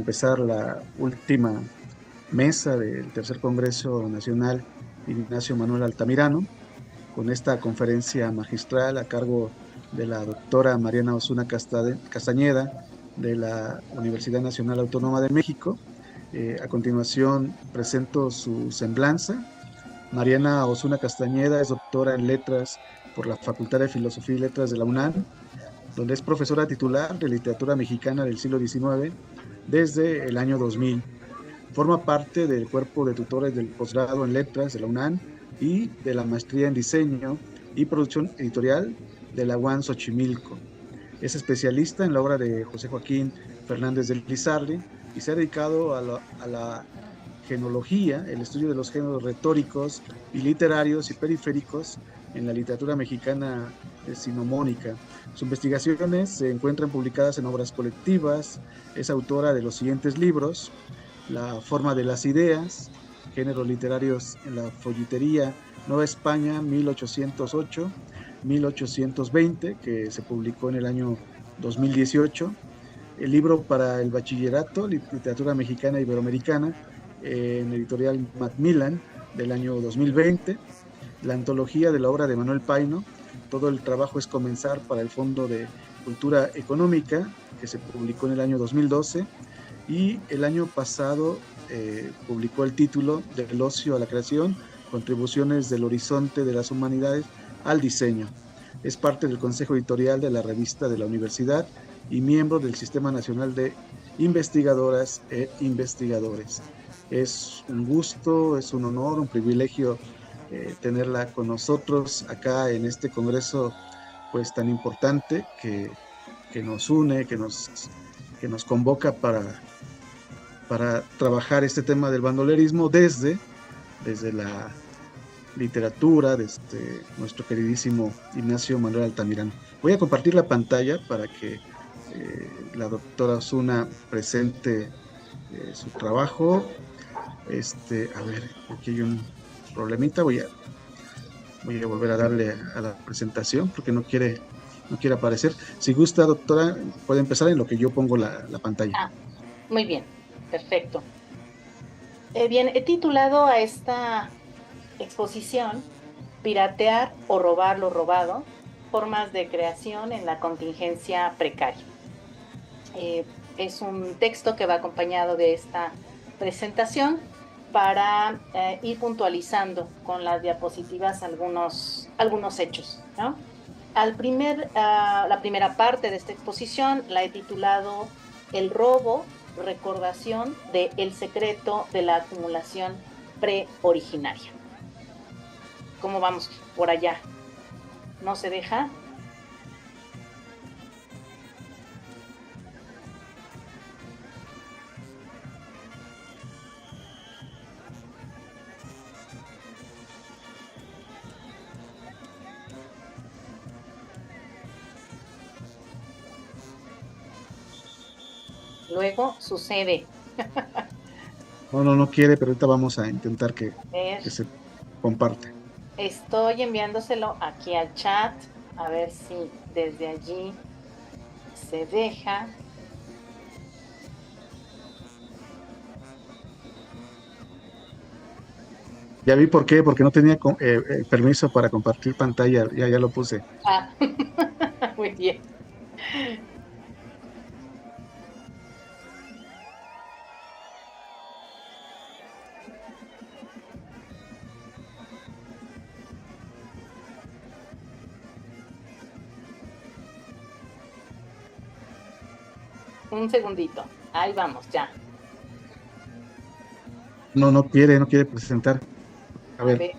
empezar la última mesa del Tercer Congreso Nacional Ignacio Manuel Altamirano, con esta conferencia magistral a cargo de la doctora Mariana Osuna Castañeda de la Universidad Nacional Autónoma de México. A continuación presento su semblanza. Mariana Osuna Castañeda es doctora en letras por la Facultad de Filosofía y Letras de la UNAM, donde es profesora titular de literatura mexicana del siglo XIX desde el año 2000. Forma parte del cuerpo de tutores del posgrado en letras de la UNAM y de la maestría en diseño y producción editorial de la UAM Xochimilco. Es especialista en la obra de José Joaquín Fernández de Lizardi y se ha dedicado a la genología, el estudio de los géneros retóricos y literarios y periféricos en la literatura mexicana sinomónica. Sus investigaciones se encuentran publicadas en obras colectivas. Es autora de los siguientes libros: La forma de las ideas, géneros literarios en la folletería, Nueva España, 1808-1820, que se publicó en el año 2018. El libro para el bachillerato, Literatura Mexicana Iberoamericana, en editorial Macmillan, del año 2020. La antología de la obra de Manuel Paino, Todo el trabajo es comenzar, para el Fondo de Cultura Económica, que se publicó en el año 2012. Y el año pasado publicó el título Del ocio a la creación, contribuciones del horizonte de las humanidades al diseño. Es parte del Consejo Editorial de la Revista de la Universidad y miembro del Sistema Nacional de Investigadoras e Investigadores. Es un gusto, es un honor, un privilegio tenerla con nosotros acá en este congreso pues tan importante que nos une, que nos convoca para trabajar este tema del bandolerismo desde la literatura, desde nuestro queridísimo Ignacio Manuel Altamirano. Voy a compartir la pantalla para que la doctora Osuna presente su trabajo. A ver, aquí hay un problemita. Voy a volver a darle a la presentación porque no quiere aparecer. Si gusta, doctora, puede empezar en lo que yo pongo la pantalla. Muy bien, perfecto. Bien, he titulado a esta exposición Piratear o robar lo robado, formas de creación en la contingencia precaria. Es un texto que va acompañado de esta presentación para ir puntualizando con las diapositivas algunos hechos, ¿no? La primera parte de esta exposición la he titulado El robo, recordación de El secreto de la acumulación preoriginaria. ¿Cómo vamos por allá? ¿No se deja? Luego sucede. No quiere, pero ahorita vamos a intentar que se comparte. Estoy enviándoselo aquí al chat, a ver si desde allí se deja. Ya vi por qué, porque no tenía permiso para compartir pantalla, ya lo puse. Muy bien. Un segundito. Ahí vamos, ya. No quiere presentar. A ver.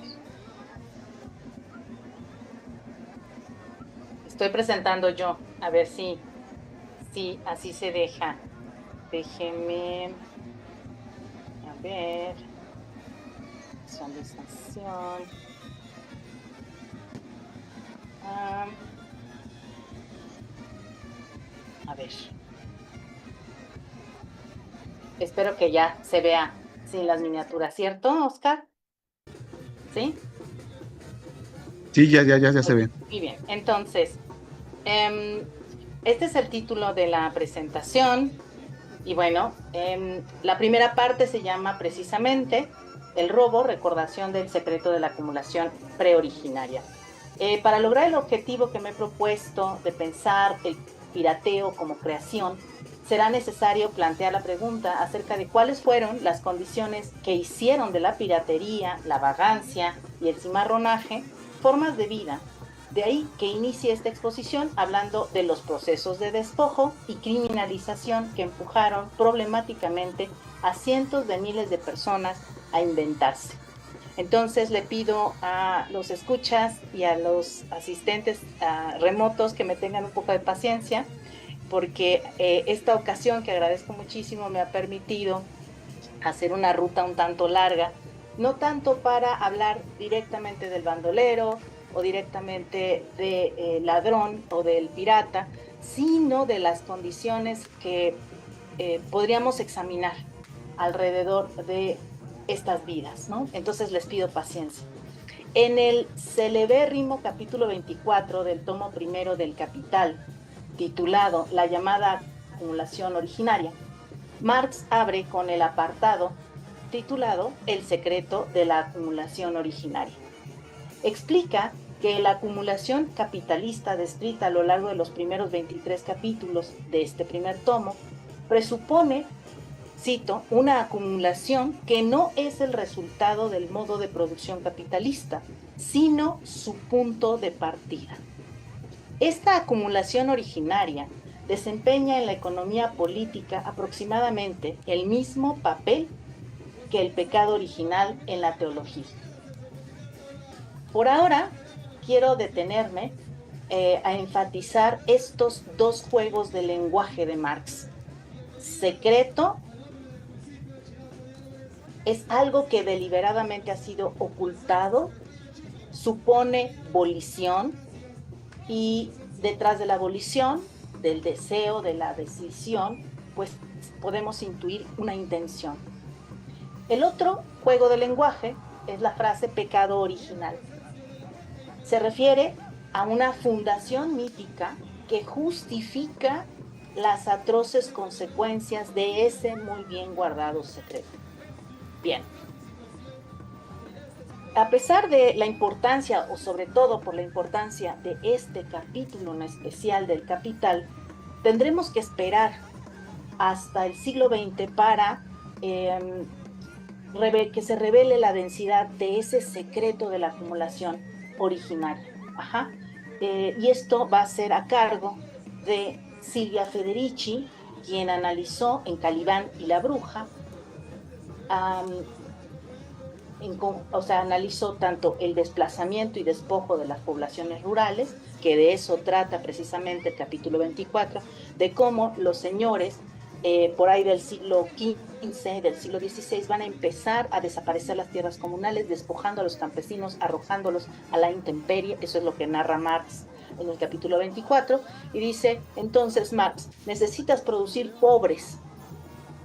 Estoy presentando yo, a ver si así se deja. Déjeme, a ver, visualización. A ver. Espero que ya se vea sin las miniaturas, ¿cierto, Oscar? ¿Sí? Sí, ya se ve. Muy bien, entonces, este es el título de la presentación. Y bueno, la primera parte se llama precisamente El robo, recordación del secreto de la acumulación preoriginaria. Para lograr el objetivo que me he propuesto de pensar el pirateo como creación, será necesario plantear la pregunta acerca de cuáles fueron las condiciones que hicieron de la piratería, la vagancia y el cimarronaje formas de vida. De ahí que inicie esta exposición hablando de los procesos de despojo y criminalización que empujaron problemáticamente a cientos de miles de personas a inventarse. Entonces le pido a los escuchas y a los asistentes remotos que me tengan un poco de paciencia, porque esta ocasión, que agradezco muchísimo, me ha permitido hacer una ruta un tanto larga, no tanto para hablar directamente del bandolero o directamente del ladrón o del pirata, sino de las condiciones que podríamos examinar alrededor de estas vidas, ¿no? Entonces les pido paciencia. En el celebérrimo capítulo 24 del tomo primero del Capital, titulado La llamada acumulación originaria, Marx abre con el apartado titulado El secreto de la acumulación originaria. Explica que la acumulación capitalista descrita a lo largo de los primeros 23 capítulos de este primer tomo presupone, cito, una acumulación que no es el resultado del modo de producción capitalista, sino su punto de partida. Esta acumulación originaria desempeña en la economía política aproximadamente el mismo papel que el pecado original en la teología. Por ahora, quiero detenerme a enfatizar estos dos juegos de lenguaje de Marx. Secreto es algo que deliberadamente ha sido ocultado, supone volición, y detrás de la volición, del deseo, de la decisión, pues podemos intuir una intención. El otro juego de lenguaje es la frase pecado original. Se refiere a una fundación mítica que justifica las atroces consecuencias de ese muy bien guardado secreto. Bien. A pesar de la importancia, o sobre todo por la importancia de este capítulo en especial del Capital, tendremos que esperar hasta el siglo XX para que se revele la densidad de ese secreto de la acumulación originaria. Ajá. Y esto va a ser a cargo de Silvia Federici, quien analizó en Calibán y la Bruja, analizó tanto el desplazamiento y despojo de las poblaciones rurales, que de eso trata precisamente el capítulo 24, de cómo los señores por ahí del siglo XV, del siglo XVI, van a empezar a desaparecer las tierras comunales, despojando a los campesinos, arrojándolos a la intemperie. Eso es lo que narra Marx en el capítulo 24, y dice, entonces Marx, necesitas producir pobres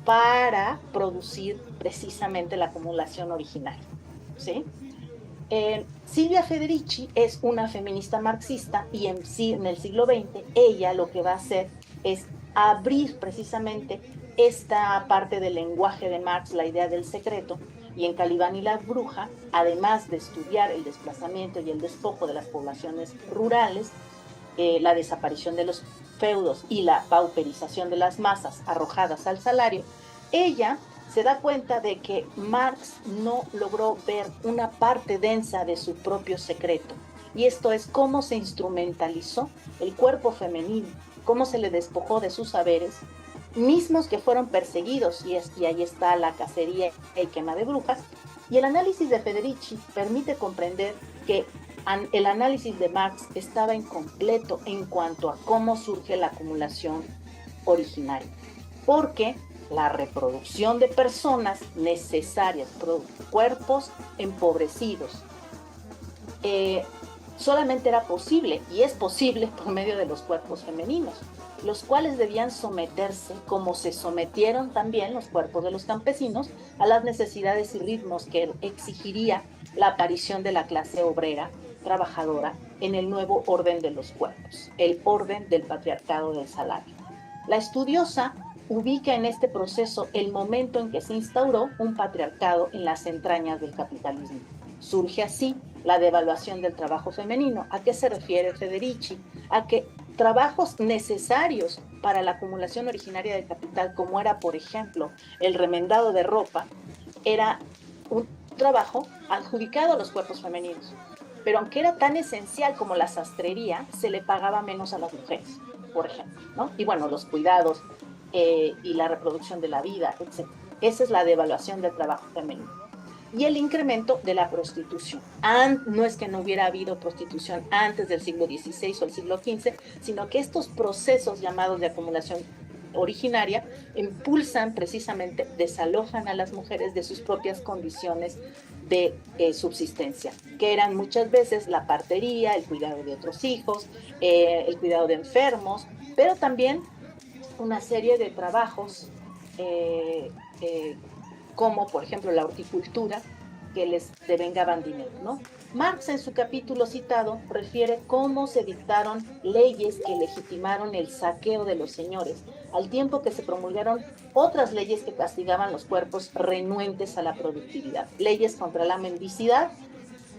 para producir precisamente la acumulación originaria, ¿sí? Silvia Federici es una feminista marxista, y en el siglo XX ella lo que va a hacer es abrir precisamente esta parte del lenguaje de Marx, la idea del secreto, y en Calibán y la Bruja, además de estudiar el desplazamiento y el despojo de las poblaciones rurales, la desaparición de los feudos y la pauperización de las masas arrojadas al salario, ella se da cuenta de que Marx no logró ver una parte densa de su propio secreto, y esto es cómo se instrumentalizó el cuerpo femenino, cómo se le despojó de sus saberes, mismos que fueron perseguidos, y ahí está la cacería y quema de brujas. Y el análisis de Federici permite comprender que el análisis de Marx estaba incompleto en cuanto a cómo surge la acumulación originaria, porque la reproducción de personas necesarias, cuerpos empobrecidos, solamente era posible, y es posible, por medio de los cuerpos femeninos, los cuales debían someterse, como se sometieron también los cuerpos de los campesinos, a las necesidades y ritmos que exigiría la aparición de la clase obrera trabajadora en el nuevo orden de los cuerpos, el orden del patriarcado del salario. La estudiosa ubica en este proceso el momento en que se instauró un patriarcado en las entrañas del capitalismo. Surge así la devaluación del trabajo femenino. ¿A qué se refiere Federici? A que trabajos necesarios para la acumulación originaria del capital, como era, por ejemplo, el remendado de ropa, era un trabajo adjudicado a los cuerpos femeninos. Pero aunque era tan esencial como la sastrería, se le pagaba menos a las mujeres, por ejemplo, ¿no? Y bueno, los cuidados y la reproducción de la vida, etc. Esa es la devaluación del trabajo femenino. Y el incremento de la prostitución. No es que no hubiera habido prostitución antes del siglo XVI o el siglo XV, sino que estos procesos llamados de acumulación originaria impulsan precisamente, desalojan a las mujeres de sus propias condiciones de subsistencia, que eran muchas veces la partería, el cuidado de otros hijos, el cuidado de enfermos, pero también una serie de trabajos como por ejemplo la horticultura, que les devengaban dinero, ¿no? Marx, en su capítulo citado, refiere cómo se dictaron leyes que legitimaron el saqueo de los señores, al tiempo que se promulgaron otras leyes que castigaban los cuerpos renuentes a la productividad, leyes contra la mendicidad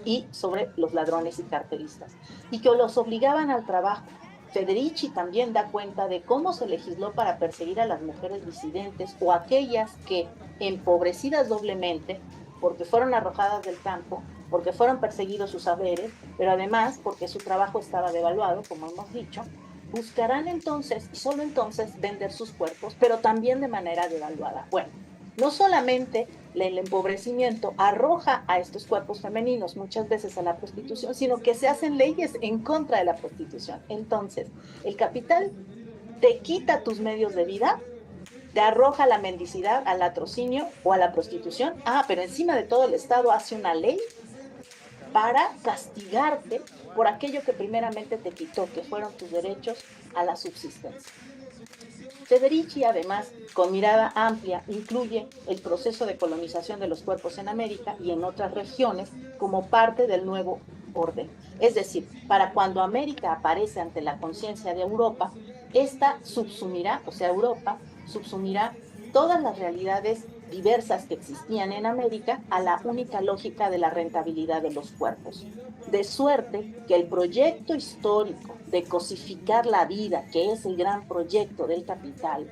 y sobre los ladrones y carteristas, y que los obligaban al trabajo. Federici también da cuenta de cómo se legisló para perseguir a las mujeres disidentes o aquellas que, empobrecidas doblemente, porque fueron arrojadas del campo, porque fueron perseguidos sus saberes, pero además porque su trabajo estaba devaluado, como hemos dicho, buscarán entonces, y solo entonces, vender sus cuerpos, pero también de manera devaluada. Bueno, no solamente el empobrecimiento arroja a estos cuerpos femeninos muchas veces a la prostitución, sino que se hacen leyes en contra de la prostitución. Entonces, el capital te quita tus medios de vida, te arroja a la mendicidad, al latrocinio o a la prostitución. Pero encima de todo el Estado hace una ley para castigarte por aquello que primeramente te quitó, que fueron tus derechos a la subsistencia. Federici, además, con mirada amplia, incluye el proceso de colonización de los cuerpos en América y en otras regiones como parte del nuevo orden. Es decir, para cuando América aparece ante la conciencia de Europa, esta subsumirá, o sea, Europa subsumirá todas las realidades diversas que existían en América a la única lógica de la rentabilidad de los cuerpos. De suerte que el proyecto histórico de cosificar la vida, que es el gran proyecto del capital,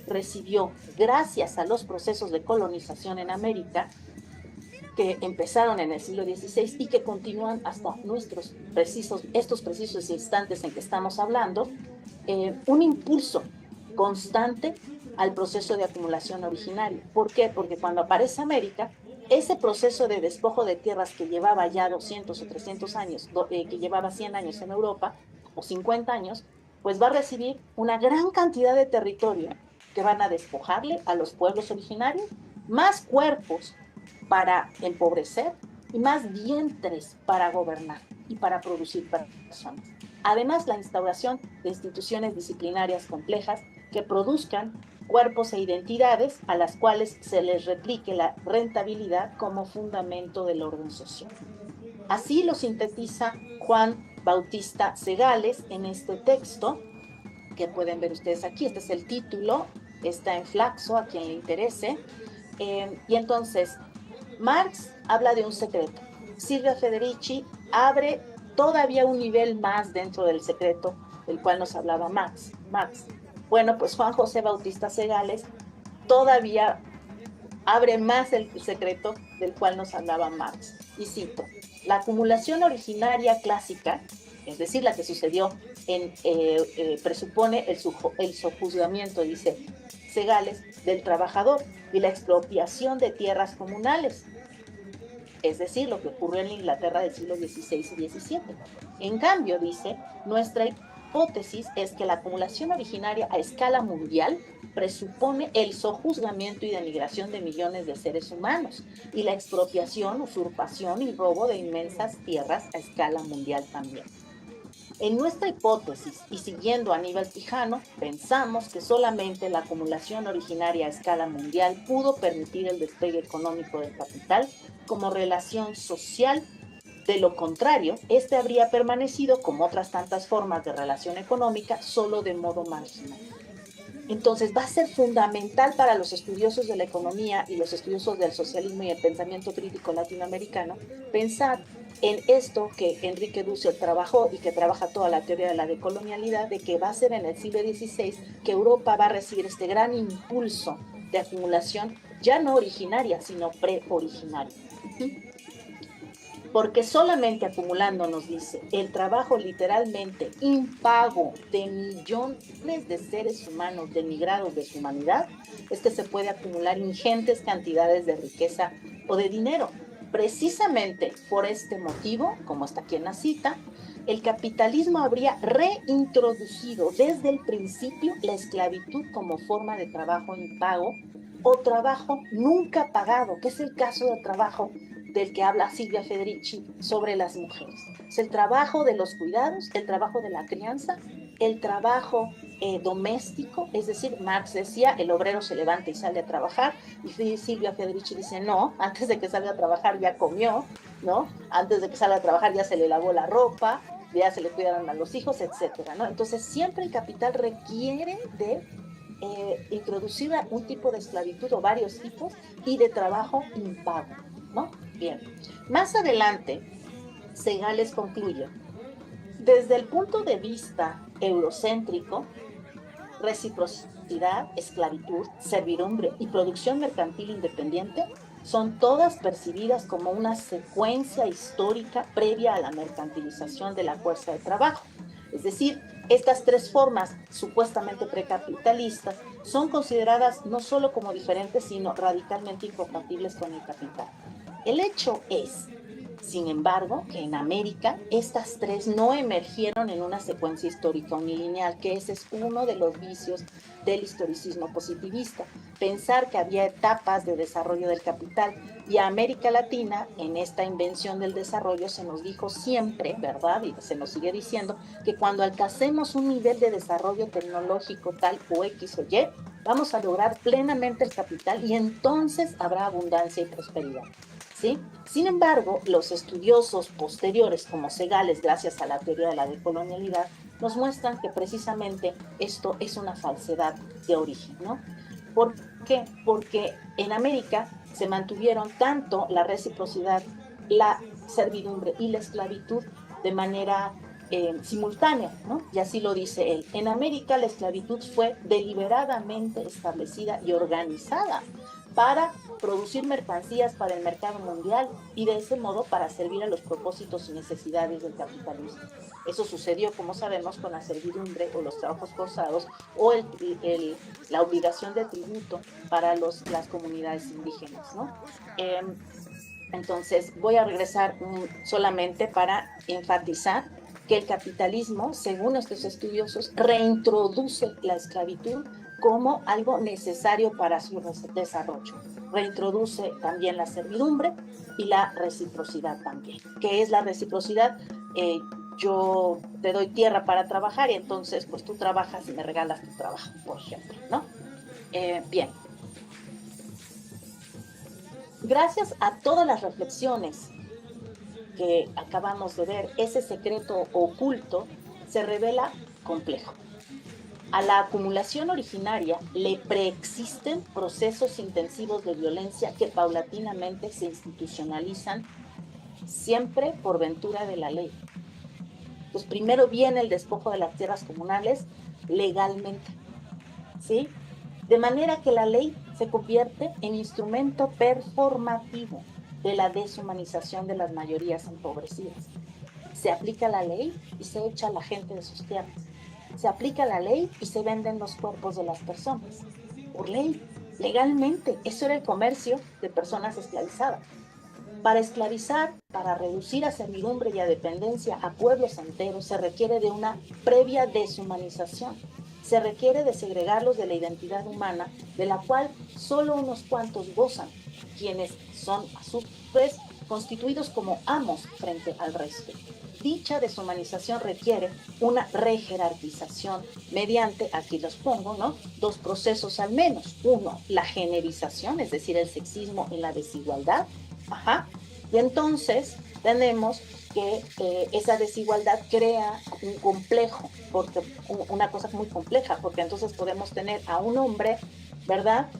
recibió, gracias a los procesos de colonización en América, que empezaron en el siglo XVI y que continúan hasta estos precisos instantes en que estamos hablando, un impulso constante al proceso de acumulación originaria. ¿Por qué? Porque cuando aparece América, ese proceso de despojo de tierras que llevaba ya 200 o 300 años, que llevaba 100 años en Europa, o 50 años, pues va a recibir una gran cantidad de territorio que van a despojarle a los pueblos originarios, más cuerpos para empobrecer y más vientres para gobernar y para producir personas. Además, la instauración de instituciones disciplinarias complejas que produzcan cuerpos e identidades a las cuales se les replique la rentabilidad como fundamento del orden social. Así lo sintetiza Juan Bautista Segales en este texto, que pueden ver ustedes aquí. Este es el título, está en Flaxo, a quien le interese. Y entonces, Marx habla de un secreto. Silvia Federici abre todavía un nivel más dentro del secreto del cual nos hablaba Marx. Bueno, pues Juan José Bautista Segales todavía abre más el secreto del cual nos hablaba Marx. Y cito: la acumulación originaria clásica, es decir, la que sucedió presupone el sojuzgamiento, dice Segales, del trabajador y la expropiación de tierras comunales, es decir, lo que ocurrió en la Inglaterra del siglo XVI y XVII. En cambio, dice, nuestra hipótesis es que la acumulación originaria a escala mundial presupone el sojuzgamiento y denigración de millones de seres humanos y la expropiación, usurpación y robo de inmensas tierras a escala mundial también. En nuestra hipótesis, y siguiendo a Aníbal Quijano, pensamos que solamente la acumulación originaria a escala mundial pudo permitir el despegue económico del capital como relación social. De lo contrario, este habría permanecido, como otras tantas formas de relación económica, solo de modo marginal. Entonces va a ser fundamental para los estudiosos de la economía y los estudiosos del socialismo y el pensamiento crítico latinoamericano pensar en esto que Enrique Dussel trabajó y que trabaja toda la teoría de la decolonialidad, de que va a ser en el siglo XVI que Europa va a recibir este gran impulso de acumulación, ya no originaria, sino pre-originaria. Porque solamente acumulando, nos dice, el trabajo literalmente impago de millones de seres humanos denigrados de su humanidad, es que se puede acumular ingentes cantidades de riqueza o de dinero. Precisamente por este motivo, como está aquí en la cita, el capitalismo habría reintroducido desde el principio la esclavitud como forma de trabajo impago o trabajo nunca pagado, que es el caso del trabajo del que habla Silvia Federici sobre las mujeres. Es el trabajo de los cuidados, el trabajo de la crianza, el trabajo doméstico, es decir, Marx decía, el obrero se levanta y sale a trabajar, y Silvia Federici dice, no, antes de que salga a trabajar ya comió, ¿no? Antes de que salga a trabajar ya se le lavó la ropa, ya se le cuidaron a los hijos, etcétera, ¿no? Entonces siempre el capital requiere de introducir un tipo de esclavitud o varios tipos y de trabajo impago, ¿no? Bien, más adelante, Segales concluye, desde el punto de vista eurocéntrico, reciprocidad, esclavitud, servidumbre y producción mercantil independiente son todas percibidas como una secuencia histórica previa a la mercantilización de la fuerza de trabajo. Es decir, estas tres formas supuestamente precapitalistas son consideradas no solo como diferentes, sino radicalmente incompatibles con el capital. El hecho es, sin embargo, que en América estas tres no emergieron en una secuencia histórica unilineal, que ese es uno de los vicios del historicismo positivista. Pensar que había etapas de desarrollo del capital, y a América Latina, en esta invención del desarrollo, se nos dijo siempre, ¿verdad? Y se nos sigue diciendo que cuando alcancemos un nivel de desarrollo tecnológico tal o X o Y, vamos a lograr plenamente el capital y entonces habrá abundancia y prosperidad. ¿Sí? Sin embargo, los estudiosos posteriores, como Segales, gracias a la teoría de la decolonialidad, nos muestran que precisamente esto es una falsedad de origen, ¿no? ¿Por qué? Porque en América se mantuvieron tanto la reciprocidad, la servidumbre y la esclavitud de manera simultánea, ¿no? Y así lo dice él. En América la esclavitud fue deliberadamente establecida y organizada para producir mercancías para el mercado mundial y de ese modo para servir a los propósitos y necesidades del capitalismo. Eso sucedió, como sabemos, con la servidumbre o los trabajos forzados o la obligación de tributo para las comunidades indígenas, ¿no? Entonces, voy a regresar solamente para enfatizar que el capitalismo, según estos estudiosos, reintroduce la esclavitud como algo necesario para su desarrollo. Reintroduce también la servidumbre y la reciprocidad también. ¿Qué es la reciprocidad? Yo te doy tierra para trabajar y entonces pues tú trabajas y me regalas tu trabajo, por ejemplo, ¿no? Bien. Gracias a todas las reflexiones que acabamos de ver, ese secreto oculto se revela complejo. A la acumulación originaria le preexisten procesos intensivos de violencia que paulatinamente se institucionalizan siempre por ventura de la ley. Pues primero viene el despojo de las tierras comunales legalmente, ¿sí? De manera que la ley se convierte en instrumento performativo de la deshumanización de las mayorías empobrecidas. Se aplica la ley y se echa a la gente de sus tierras. Se aplica la ley y se venden los cuerpos de las personas. Por ley, legalmente, eso era el comercio de personas esclavizadas. Para esclavizar, para reducir a servidumbre y a dependencia a pueblos enteros, se requiere de una previa deshumanización. Se requiere de segregarlos de la identidad humana, de la cual solo unos cuantos gozan, quienes son a su vez constituidos como amos frente al resto. Dicha deshumanización requiere una rejerarquización mediante, aquí los pongo, ¿no? Dos procesos al menos. Uno, la generización, es decir, el sexismo y la desigualdad. Y entonces tenemos que esa desigualdad crea un complejo, porque una cosa muy compleja, porque entonces podemos tener a un hombre, ¿verdad?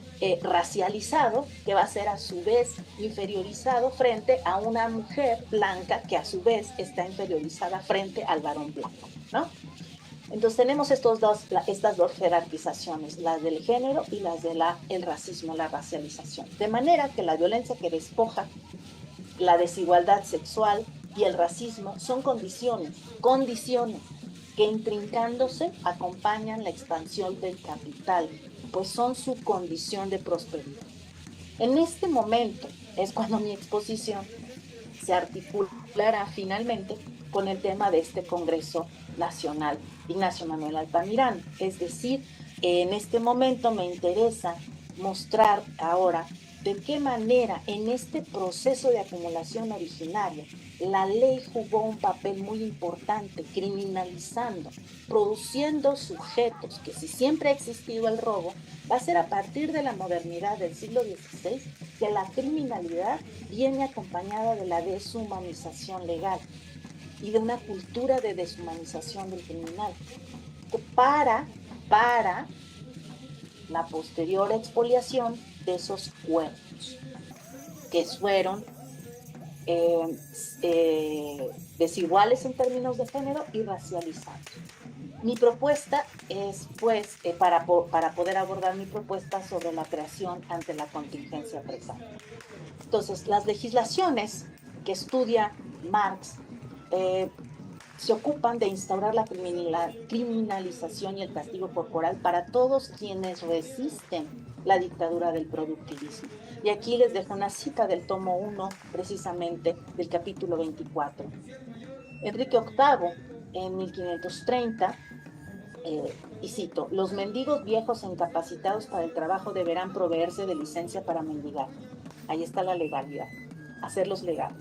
Racializado, que va a ser a su vez inferiorizado frente a una mujer blanca que a su vez está inferiorizada frente al varón blanco, ¿no? Entonces tenemos estas dos jerarquizaciones, las del género y las del racismo, la racialización. De manera que la violencia que despoja, la desigualdad sexual y el racismo son condiciones que intrincándose acompañan la expansión del capital, pues son su condición de prosperidad. En este momento es cuando mi exposición se articulará finalmente con el tema de este Congreso Nacional Ignacio Manuel Altamirano. Es decir, en este momento me interesa mostrar ahora de qué manera en este proceso de acumulación originaria la ley jugó un papel muy importante, criminalizando, produciendo sujetos, que si siempre ha existido el robo, va a ser a partir de la modernidad del siglo XVI que la criminalidad viene acompañada de la deshumanización legal y de una cultura de deshumanización del criminal para la posterior expoliación de esos cuerpos que fueron desiguales en términos de género y racializados. Mi propuesta es, pues, para poder abordar mi propuesta sobre la creación ante la contingencia presente. Entonces, las legislaciones que estudia Marx se ocupan de instaurar la criminalización y el castigo corporal para todos quienes resisten la dictadura del productivismo. Y aquí les dejo una cita del tomo 1, precisamente del capítulo 24. Enrique VIII, en 1530, y cito, los mendigos viejos e incapacitados para el trabajo deberán proveerse de licencia para mendigar. Ahí está la legalidad, hacerlos legal.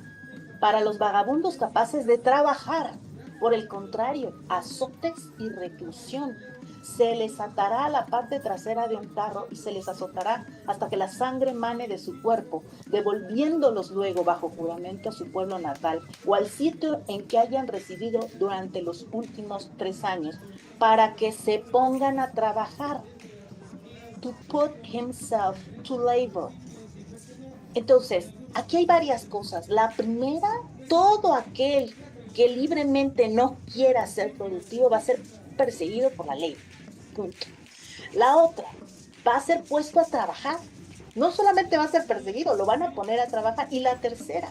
Para los vagabundos capaces de trabajar, por el contrario, azotes y reclusión. Se les atará a la parte trasera de un carro y se les azotará hasta que la sangre mane de su cuerpo, devolviéndolos luego bajo juramento a su pueblo natal o al sitio en que hayan residido durante los últimos 3 años, para que se pongan a trabajar. To put himself to labor. Entonces, aquí hay varias cosas. La primera, todo aquel que libremente no quiera ser productivo va a ser perseguido por la ley. Punto. La otra, va a ser puesto a trabajar. No solamente va a ser perseguido, lo van a poner a trabajar. Y la tercera,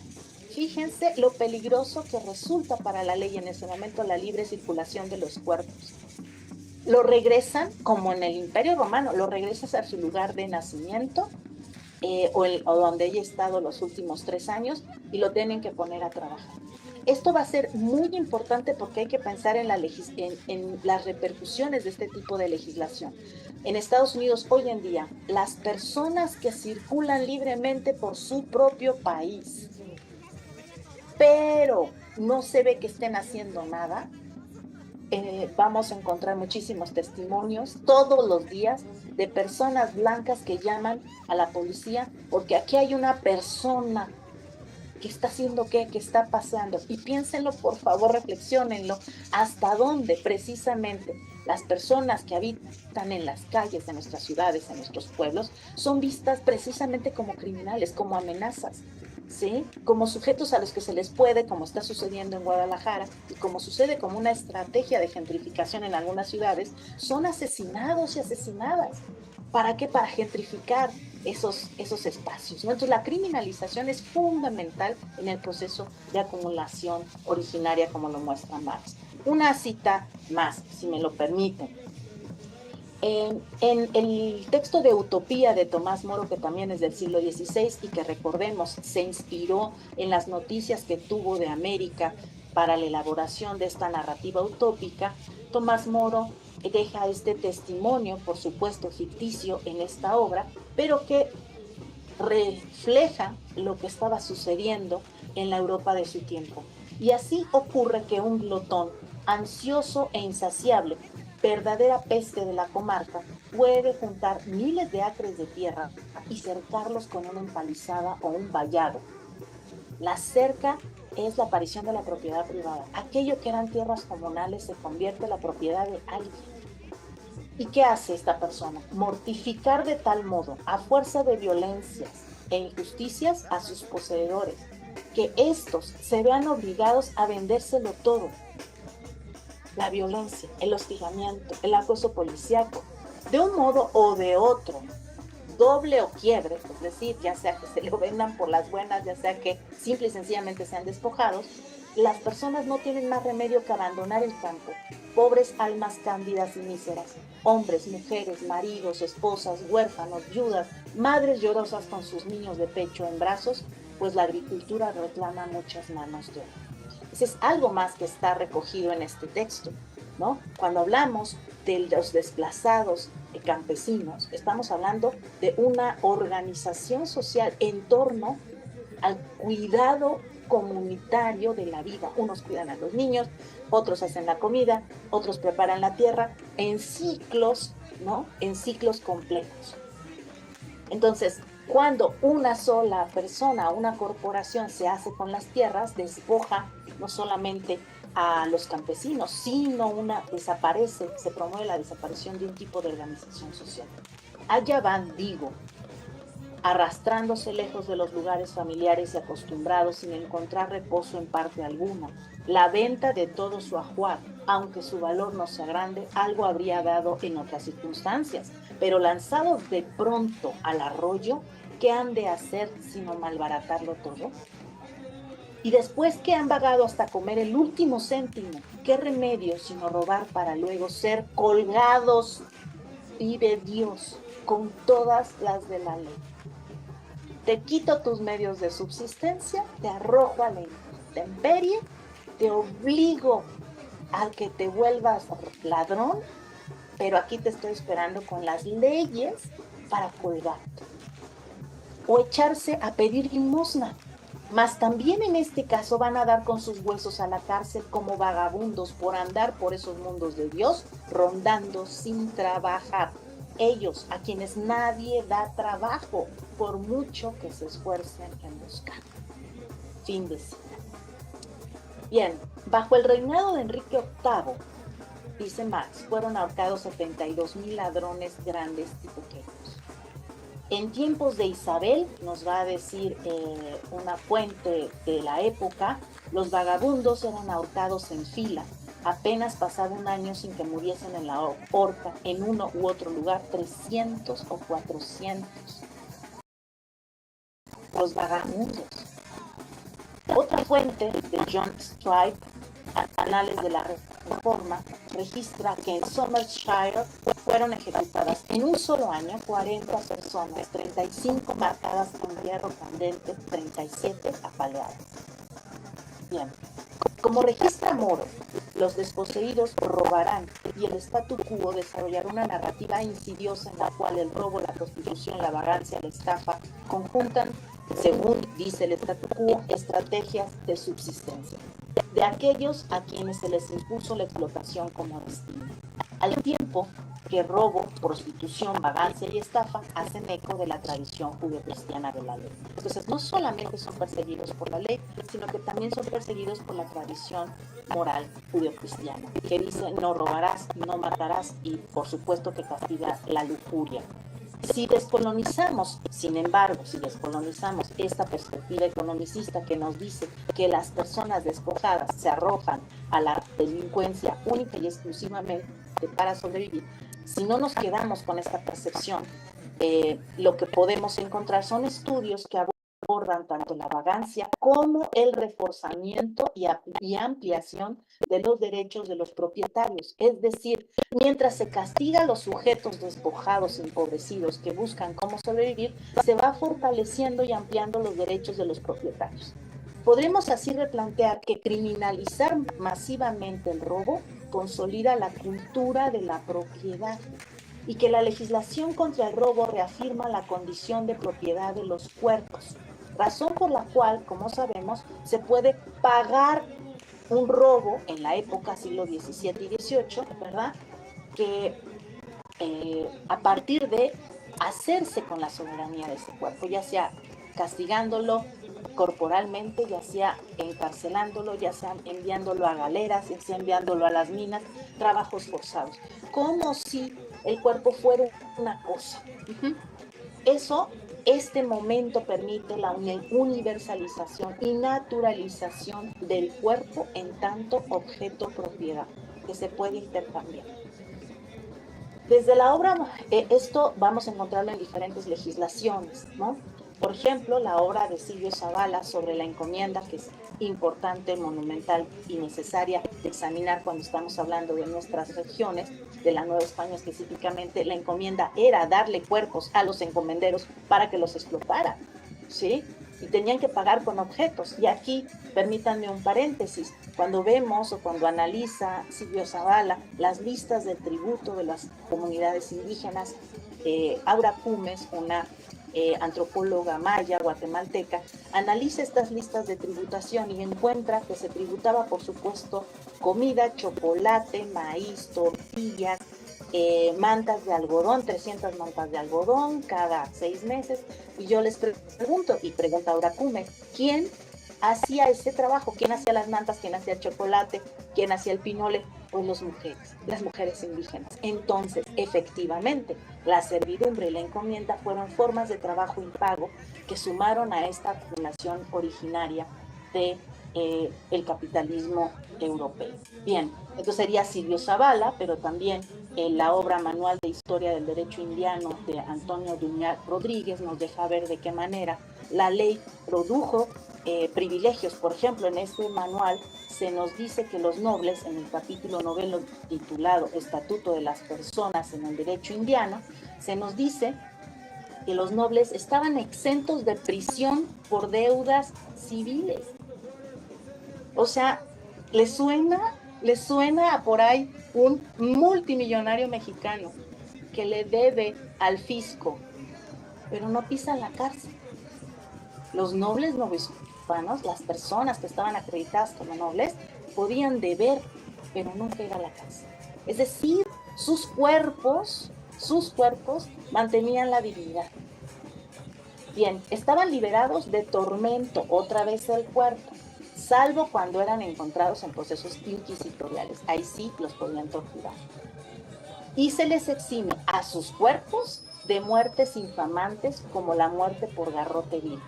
fíjense lo peligroso que resulta para la ley en ese momento la libre circulación de los cuerpos. Lo regresan, como en el Imperio Romano, lo regresas a su lugar de nacimiento, o donde haya estado los últimos 3 años, y lo tienen que poner a trabajar. Esto va a ser muy importante porque hay que pensar en las repercusiones de este tipo de legislación. En Estados Unidos hoy en día, las personas que circulan libremente por su propio país, pero no se ve que estén haciendo nada, vamos a encontrar muchísimos testimonios todos los días de personas blancas que llaman a la policía porque aquí hay una persona que está haciendo qué, que está paseando. Y piénsenlo, por favor, reflexionenlo, hasta dónde precisamente las personas que habitan en las calles de nuestras ciudades, en nuestros pueblos, son vistas precisamente como criminales, como amenazas, ¿sí? Como sujetos a los que se les puede, como está sucediendo en Guadalajara, y como sucede como una estrategia de gentrificación en algunas ciudades, son asesinados y asesinadas. ¿Para qué? Para gentrificar esos espacios, ¿no? Entonces la criminalización es fundamental en el proceso de acumulación originaria, como lo muestra Marx. Una cita más, si me lo permiten. En el texto de Utopía de Tomás Moro, que también es del siglo XVI y que recordemos se inspiró en las noticias que tuvo de América para la elaboración de esta narrativa utópica, Tomás Moro deja este testimonio, por supuesto ficticio, en esta obra, pero que refleja lo que estaba sucediendo en la Europa de su tiempo. Y así ocurre que un glotón, ansioso e insaciable, verdadera peste de la comarca, puede juntar miles de acres de tierra y cercarlos con una empalizada o un vallado. La cerca es la aparición de la propiedad privada. Aquello que eran tierras comunales se convierte en la propiedad de alguien. ¿Y qué hace esta persona? Mortificar de tal modo, a fuerza de violencias e injusticias, a sus poseedores, que estos se vean obligados a vendérselo todo. La violencia, el hostigamiento, el acoso policíaco, de un modo o de otro, doble o quiebre, es decir, ya sea que se lo vendan por las buenas, ya sea que simple y sencillamente sean despojados, las personas no tienen más remedio que abandonar el campo. Pobres almas cándidas y míseras, hombres, mujeres, maridos, esposas, huérfanos, viudas, madres llorosas con sus niños de pecho en brazos, pues la agricultura reclama muchas manos de obra. Ese es algo más que está recogido en este texto, ¿no? Cuando hablamos de los desplazados campesinos, estamos hablando de una organización social en torno al cuidado comunitario de la vida. Unos cuidan a los niños, otros hacen la comida, otros preparan la tierra, en ciclos, ¿no? En ciclos complejos. Entonces, cuando una sola persona, una corporación se hace con las tierras, despoja no solamente a los campesinos, sino se promueve la desaparición de un tipo de organización social. Allá van, digo, arrastrándose lejos de los lugares familiares y acostumbrados sin encontrar reposo en parte alguna. La venta de todo su ajuar, aunque su valor no sea grande, algo habría dado en otras circunstancias, pero lanzados de pronto al arroyo, ¿qué han de hacer sino malbaratarlo todo? Y después que han vagado hasta comer el último céntimo, ¿qué remedio sino robar para luego ser colgados, vive Dios, con todas las de la ley? Te quito tus medios de subsistencia, te arrojo a la intemperie, te obligo a que te vuelvas ladrón, pero aquí te estoy esperando con las leyes para colgarte. O echarse a pedir limosna. Mas también en este caso van a dar con sus huesos a la cárcel como vagabundos por andar por esos mundos de Dios, rondando sin trabajar. Ellos, a quienes nadie da trabajo, por mucho que se esfuercen en buscar. Fin de cita. Bien, bajo el reinado de Enrique VIII, dice Marx, fueron ahorcados 72,000 ladrones grandes y pequeños. En tiempos de Isabel, nos va a decir una fuente de la época, los vagabundos eran ahorcados en fila. Apenas pasaba un año sin que muriesen en la horca, en uno u otro lugar, 300 o 400. Los vagabundos. Otra fuente de John Stripe, Anales de la Reforma, registra que en Somersetshire fueron ejecutadas en un solo año 40 personas, 35 marcadas con hierro candente, 37 apaleadas. Bien, como registra Moro, los desposeídos robarán y el statu quo desarrollará una narrativa insidiosa en la cual el robo, la prostitución, la vagancia, la estafa conjuntan, según dice el statu quo, estrategias de subsistencia de aquellos a quienes se les impuso la explotación como destino, al tiempo que robo, prostitución, vagancia y estafa hacen eco de la tradición judeocristiana de la ley. Entonces, no solamente son perseguidos por la ley, sino que también son perseguidos por la tradición moral judeocristiana, que dice no robarás, no matarás y, por supuesto, que castiga la lujuria. Si descolonizamos, sin embargo, esta perspectiva economicista que nos dice que las personas despojadas se arrojan a la delincuencia única y exclusivamente para sobrevivir, si no nos quedamos con esta percepción, lo que podemos encontrar son estudios que abordan tanto la vagancia como el reforzamiento y ampliación de los derechos de los propietarios. Es decir, mientras se castiga a los sujetos despojados y empobrecidos que buscan cómo sobrevivir, se va fortaleciendo y ampliando los derechos de los propietarios. Podremos así replantear que criminalizar masivamente el robo consolida la cultura de la propiedad y que la legislación contra el robo reafirma la condición de propiedad de los cuerpos, razón por la cual, como sabemos, se puede pagar un robo en la época siglo XVII y XVIII, ¿verdad? Que a partir de hacerse con la soberanía de ese cuerpo, ya sea castigándolo corporalmente, ya sea encarcelándolo, ya sea enviándolo a galeras, ya sea enviándolo a las minas, trabajos forzados, como si el cuerpo fuera una cosa. Eso, este momento permite la universalización y naturalización del cuerpo en tanto objeto propiedad, que se puede intercambiar. Desde la obra, esto vamos a encontrarlo en diferentes legislaciones, ¿no? Por ejemplo, la obra de Silvio Zavala sobre la encomienda, que es importante, monumental y necesaria de examinar cuando estamos hablando de nuestras regiones, de la Nueva España específicamente. La encomienda era darle cuerpos a los encomenderos para que los explotaran, ¿sí? Y tenían que pagar con objetos. Y aquí, permítanme un paréntesis, cuando vemos o cuando analiza Silvio Zavala las listas de tributo de las comunidades indígenas, Aura Cumes, una antropóloga maya guatemalteca, analiza estas listas de tributación y encuentra que se tributaba, por supuesto, comida, chocolate, maíz, tortillas, mantas de algodón, 300 mantas de algodón cada 6 meses. Y yo les pregunto, y pregunta Aura Cumes, ¿quién hacía ese trabajo? ¿Quién hacía las mantas? ¿Quién hacía el chocolate? ¿Quién hacía el pinole? Pues las mujeres indígenas. Entonces, efectivamente, la servidumbre y la encomienda fueron formas de trabajo impago que sumaron a esta acumulación originaria de el capitalismo europeo. Bien, entonces sería Silvio Zavala, pero también la obra Manual de Historia del Derecho Indiano de Antonio Duñar Rodríguez nos deja ver de qué manera la ley produjo privilegios. Por ejemplo, en este manual se nos dice que los nobles, en el capítulo noveno titulado Estatuto de las Personas en el Derecho Indiano, se nos dice que los nobles estaban exentos de prisión por deudas civiles. O sea, le suena a por ahí un multimillonario mexicano que le debe al fisco, pero no pisa la cárcel. Los nobles novohispanos, las personas que estaban acreditadas como nobles, podían deber, pero nunca ir a la cárcel. Es decir, sus cuerpos mantenían la dignidad. Bien, estaban liberados de tormento, otra vez el cuerpo, salvo cuando eran encontrados en procesos inquisitoriales. Ahí sí los podían torturar. Y se les exime a sus cuerpos de muertes infamantes como la muerte por garrote vil.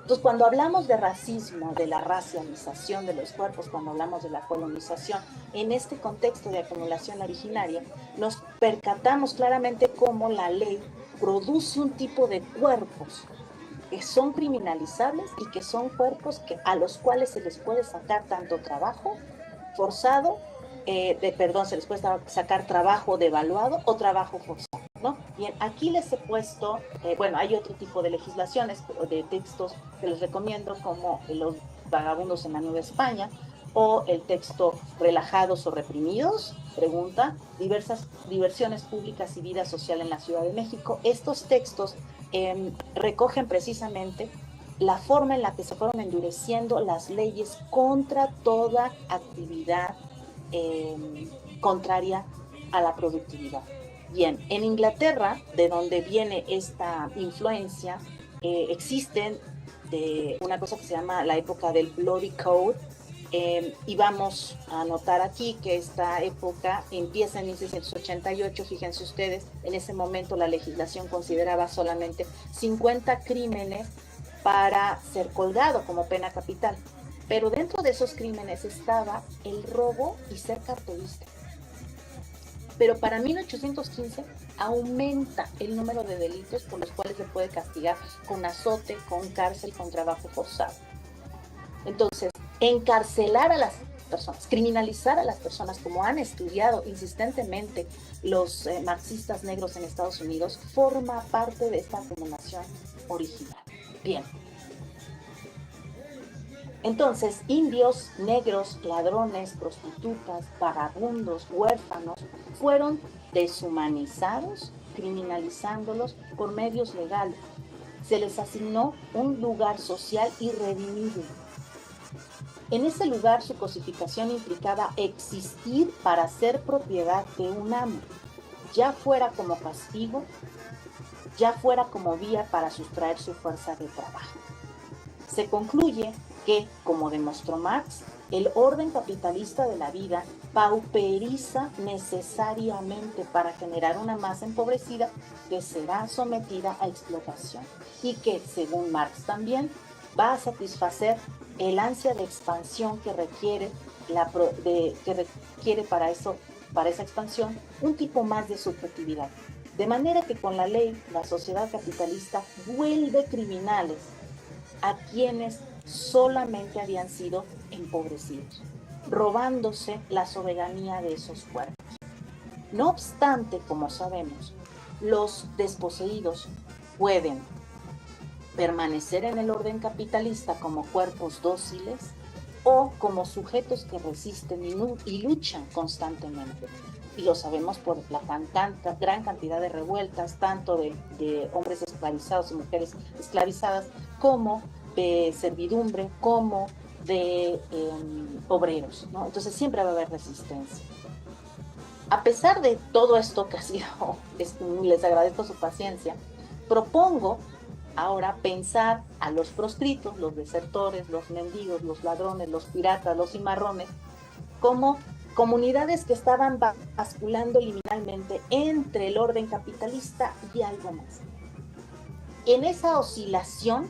Entonces, cuando hablamos de racismo, de la racialización de los cuerpos, cuando hablamos de la colonización, en este contexto de acumulación originaria, nos percatamos claramente cómo la ley produce un tipo de cuerpos que son criminalizables y que son cuerpos a los cuales se les puede sacar tanto trabajo forzado, se les puede sacar trabajo devaluado o trabajo forzado, ¿no? Bien, aquí les he puesto, hay otro tipo de legislaciones, de textos que les recomiendo, como Los vagabundos en la Nueva España, o el texto Relajados o reprimidos, pregunta, diversiones públicas y vida social en la Ciudad de México. Estos textos recogen precisamente la forma en la que se fueron endureciendo las leyes contra toda actividad contraria a la productividad. Bien, en Inglaterra, de donde viene esta influencia, existen una cosa que se llama la época del Bloody Code, y vamos a notar aquí que esta época empieza en 1688, fíjense ustedes, en ese momento la legislación consideraba solamente 50 crímenes para ser colgado como pena capital, pero dentro de esos crímenes estaba el robo y ser cartelista. Pero para 1815 aumenta el número de delitos por los cuales se puede castigar con azote, con cárcel, con trabajo forzado. Entonces, encarcelar a las personas, criminalizar a las personas, como han estudiado insistentemente los marxistas negros en Estados Unidos, forma parte de esta acumulación original. Bien. Entonces, indios, negros, ladrones, prostitutas, vagabundos, huérfanos, fueron deshumanizados, criminalizándolos por medios legales. Se les asignó un lugar social irredimible. En ese lugar, su cosificación implicaba existir para ser propiedad de un amo, ya fuera como castigo, ya fuera como vía para sustraer su fuerza de trabajo. Se concluye que, como demostró Marx, el orden capitalista de la vida pauperiza necesariamente para generar una masa empobrecida que será sometida a explotación y que, según Marx también, va a satisfacer el ansia de expansión que requiere, para esa expansión un tipo más de subjetividad. De manera que con la ley, la sociedad capitalista vuelve criminales a quienes solamente habían sido empobrecidos, robándose la soberanía de esos cuerpos. No obstante, como sabemos, los desposeídos pueden permanecer en el orden capitalista como cuerpos dóciles o como sujetos que resisten y luchan constantemente. Y lo sabemos por la gran cantidad de revueltas, tanto de hombres esclavizados y mujeres esclavizadas, como de servidumbre, como de obreros, ¿no? Entonces siempre va a haber resistencia. A pesar de todo esto que ha sido, les agradezco su paciencia, propongo ahora pensar a los proscritos, los desertores, los mendigos, los ladrones, los piratas, los cimarrones, como comunidades que estaban basculando liminalmente entre el orden capitalista y algo más. En esa oscilación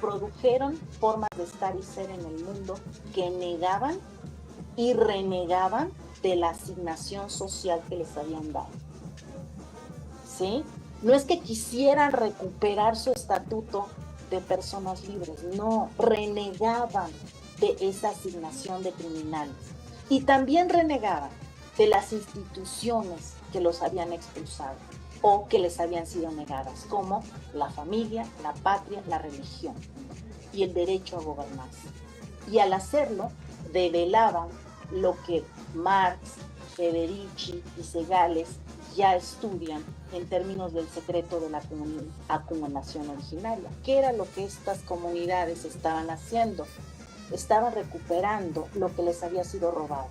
produjeron formas de estar y ser en el mundo que negaban y renegaban de la asignación social que les habían dado. ¿Sí? No es que quisieran recuperar su estatuto de personas libres, no, renegaban de esa asignación de criminales. Y también renegaban de las instituciones que los habían expulsado o que les habían sido negadas, como la familia, la patria, la religión y el derecho a gobernarse. Y al hacerlo, develaban lo que Marx, Federici y Segales ya estudian en términos del secreto de la acumulación originaria. ¿Qué era lo que estas comunidades estaban haciendo? Estaban recuperando lo que les había sido robado,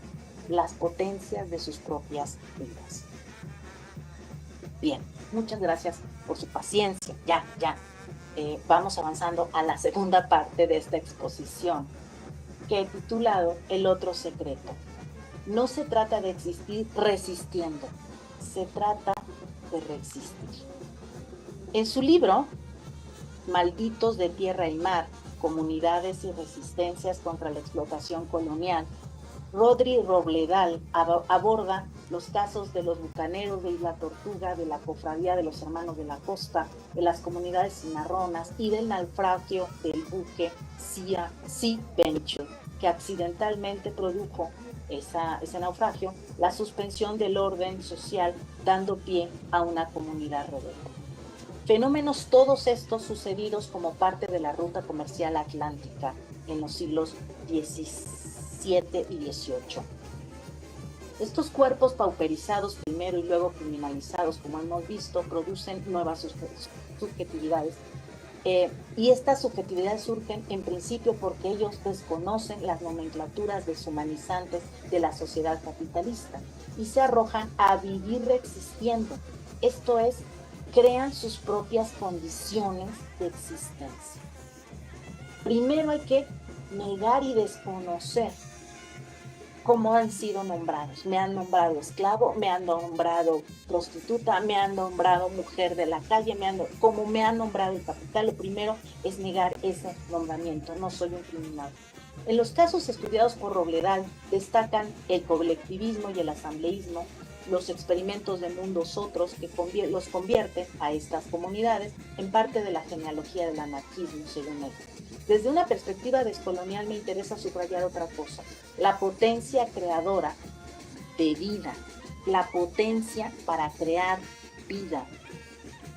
las potencias de sus propias vidas. Bien, muchas gracias por su paciencia. Ya. Vamos avanzando a la segunda parte de esta exposición, que he titulado El otro secreto. No se trata de existir resistiendo, se trata de resistir. En su libro, Malditos de Tierra y Mar, Comunidades y Resistencias contra la Explotación Colonial, Rodri Robledal aborda los casos de los bucaneros de Isla Tortuga, de la cofradía de los Hermanos de la Costa, de las comunidades cimarronas y del naufragio del buque Sea Venture, que accidentalmente produjo ese naufragio, la suspensión del orden social, dando pie a una comunidad rebelde. Fenómenos todos estos sucedidos como parte de la ruta comercial atlántica en los siglos XVII y XVIII. Estos cuerpos pauperizados primero y luego criminalizados, como hemos visto, producen nuevas subjetividades. Y estas subjetividades surgen en principio porque ellos desconocen las nomenclaturas deshumanizantes de la sociedad capitalista y se arrojan a vivir reexistiendo. Esto es, crean sus propias condiciones de existencia. Primero hay que negar y desconocer cómo han sido nombrados. Me han nombrado esclavo, me han nombrado prostituta, me han nombrado mujer de la calle, como me han nombrado el capital. Lo primero es negar ese nombramiento. No soy un criminal. En los casos estudiados por Robledal destacan el colectivismo y el asambleísmo, los experimentos de mundos otros que los convierten a estas comunidades en parte de la genealogía del anarquismo, según él. Desde una perspectiva descolonial me interesa subrayar otra cosa: la potencia creadora de vida, la potencia para crear vida,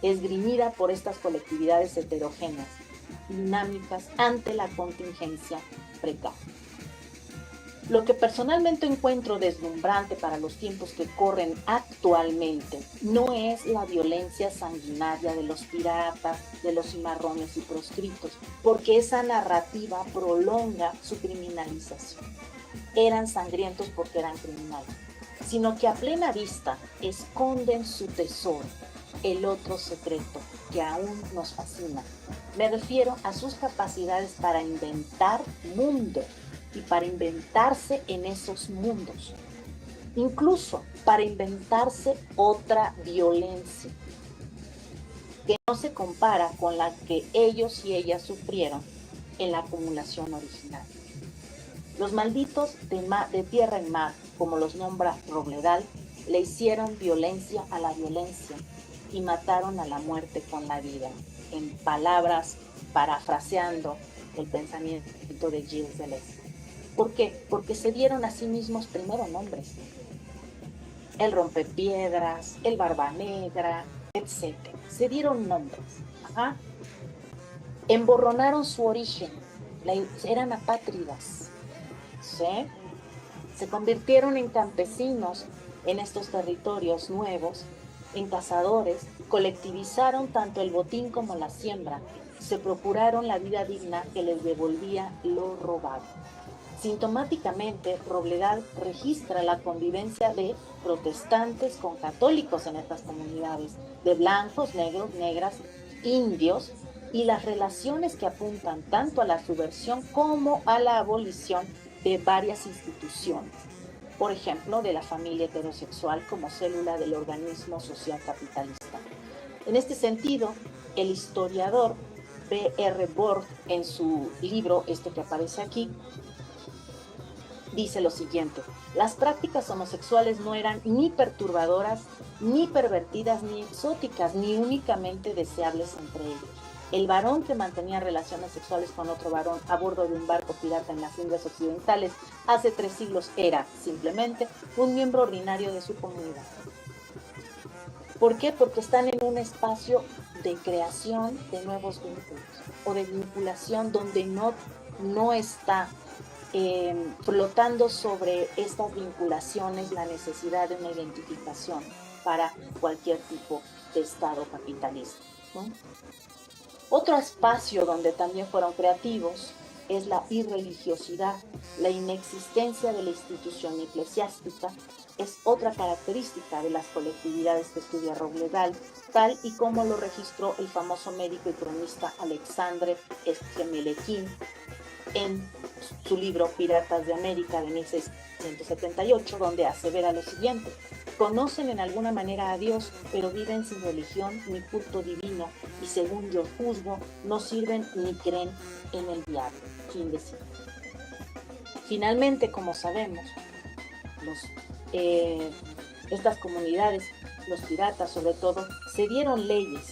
esgrimida por estas colectividades heterogéneas, dinámicas ante la contingencia precaria. Lo que personalmente encuentro deslumbrante para los tiempos que corren actualmente no es la violencia sanguinaria de los piratas, de los cimarrones y proscritos, porque esa narrativa prolonga su criminalización. Eran sangrientos porque eran criminales, sino que a plena vista esconden su tesoro, el otro secreto, que aún nos fascina. Me refiero a sus capacidades para inventar mundo y para inventarse en esos mundos. Incluso para inventarse otra violencia que no se compara con la que ellos y ellas sufrieron en la acumulación original. Los malditos de tierra y mar, como los nombra Robledal, le hicieron violencia a la violencia y mataron a la muerte con la vida. En palabras, parafraseando el pensamiento de Gilles Deleuze. ¿Por qué? Porque se dieron a sí mismos primero nombres. El rompepiedras, el barba negra, etc. Se dieron nombres. Ajá. Emborronaron su origen. Eran apátridas. ¿Sí? Se convirtieron en campesinos en estos territorios nuevos, en cazadores, colectivizaron tanto el botín como la siembra, se procuraron la vida digna que les devolvía lo robado. Sintomáticamente, Robledal registra la convivencia de protestantes con católicos en estas comunidades, de blancos, negros, negras, indios, y las relaciones que apuntan tanto a la subversión como a la abolición de varias instituciones. Por ejemplo, de la familia heterosexual como célula del organismo social capitalista. En este sentido, el historiador B.R. Borg, en su libro, que aparece aquí, dice lo siguiente: las prácticas homosexuales no eran ni perturbadoras, ni pervertidas, ni exóticas, ni únicamente deseables entre ellos. El varón que mantenía relaciones sexuales con otro varón a bordo de un barco pirata en las Indias Occidentales hace 3 siglos era, simplemente, un miembro ordinario de su comunidad. ¿Por qué? Porque están en un espacio de creación de nuevos vínculos o de vinculación donde no está flotando sobre estas vinculaciones la necesidad de una identificación para cualquier tipo de Estado capitalista, ¿no? Otro espacio donde también fueron creativos es la irreligiosidad. La inexistencia de la institución eclesiástica es otra característica de las colectividades que estudia Robledal, tal y como lo registró el famoso médico y cronista Alexandre Schmelekin en su libro Piratas de América de 1678, donde asevera lo siguiente: conocen en alguna manera a Dios, pero viven sin religión ni culto divino, y según yo juzgo, no sirven ni creen en el diablo. Fin de cita. Finalmente, como sabemos, estas comunidades, los piratas sobre todo, se dieron leyes,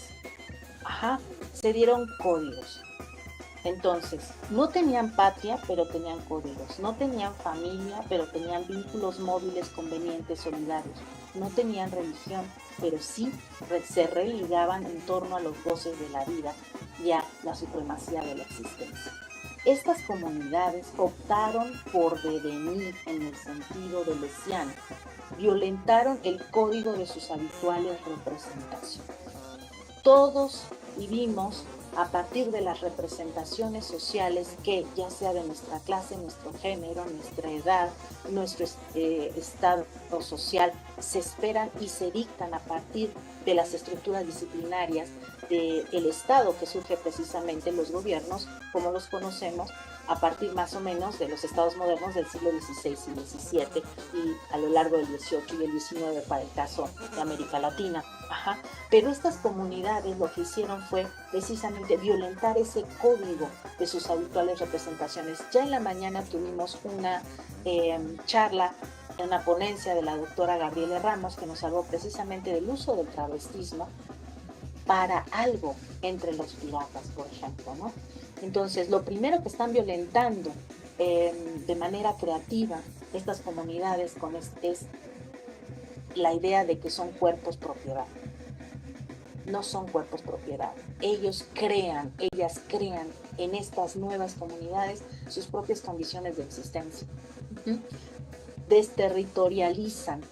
se dieron códigos. Entonces, no tenían patria, pero tenían códigos. No tenían familia, pero tenían vínculos móviles, convenientes, solidarios. No tenían religión, pero sí se religaban en torno a los goces de la vida y a la supremacía de la existencia. Estas comunidades optaron por devenir en el sentido deleuziano. Violentaron el código de sus habituales representaciones. Todos vivimos a partir de las representaciones sociales que, ya sea de nuestra clase, nuestro género, nuestra edad, nuestro estado social, se esperan y se dictan a partir de las estructuras disciplinarias del Estado, que surge precisamente en los gobiernos, como los conocemos, a partir más o menos de los estados modernos del siglo XVI y XVII y a lo largo del XVIII y el XIX para el caso de América Latina. Pero estas comunidades lo que hicieron fue precisamente violentar ese código de sus habituales representaciones. Ya en la mañana tuvimos una charla, una ponencia de la doctora Gabriela Ramos, que nos habló precisamente del uso del travestismo para algo entre los piratas, por ejemplo, ¿no? Entonces, lo primero que están violentando de manera creativa estas comunidades es la idea de que son cuerpos propiedad. No son cuerpos propiedad. Ellas crean en estas nuevas comunidades sus propias condiciones de existencia. Desterritorializan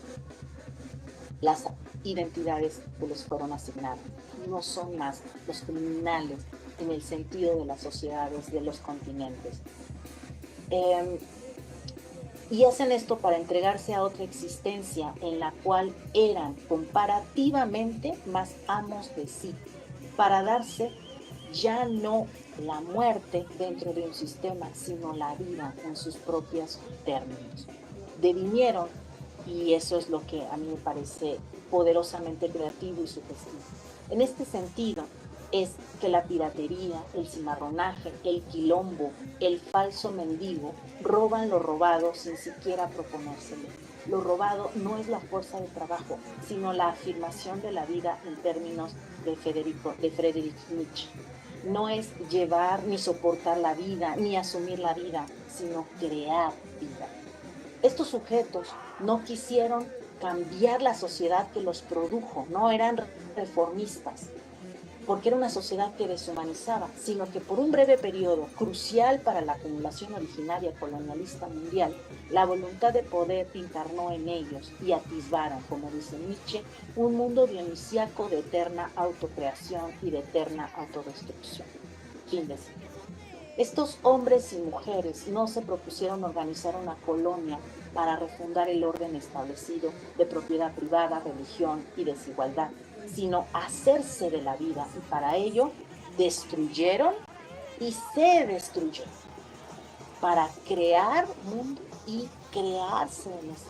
las identidades que les fueron asignadas. No son más los criminales en el sentido de las sociedades de los continentes. Y hacen esto para entregarse a otra existencia en la cual eran comparativamente más amos de sí. para darse ya no la muerte dentro de un sistema, sino la vida en sus propios términos. Devinieron, y eso es lo que a mí me parece poderosamente creativo y sugestivo. En este sentido, es que la piratería, el cimarronaje, el quilombo, el falso mendigo roban lo robado sin siquiera proponérselo. Lo robado no es la fuerza de trabajo, sino la afirmación de la vida en términos de Friedrich Nietzsche. No es llevar ni soportar la vida, ni asumir la vida, sino crear vida. Estos sujetos no quisieron cambiar la sociedad que los produjo, no eran reformistas, porque era una sociedad que deshumanizaba, sino que por un breve periodo, crucial para la acumulación originaria colonialista mundial, la voluntad de poder encarnó en ellos y atisbaron, como dice Nietzsche, un mundo dionisíaco de eterna autocreación y de eterna autodestrucción. Fin de cita. Estos hombres y mujeres no se propusieron organizar una colonia para refundar el orden establecido de propiedad privada, religión y desigualdad, sino hacerse de la vida, y para ello destruyeron y se destruyeron para crear mundo y crearse en ese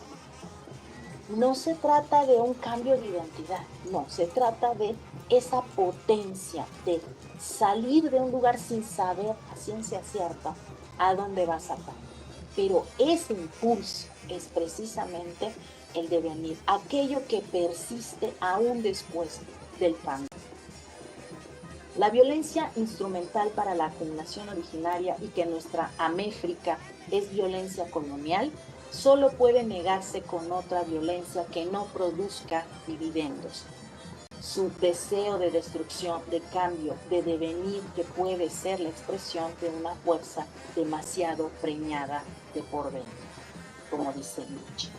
mundo. No se trata de un cambio de identidad, no, se trata de esa potencia de salir de un lugar sin saber a ciencia cierta a dónde vas a parar. Pero ese impulso es precisamente el devenir, aquello que persiste aún después del pan. La violencia instrumental para la acumulación originaria y que nuestra améfrica es violencia colonial, solo puede negarse con otra violencia que no produzca dividendos. Su deseo de destrucción, de cambio, de devenir, que puede ser la expresión de una fuerza demasiado preñada de porvenir, como dice Nietzsche.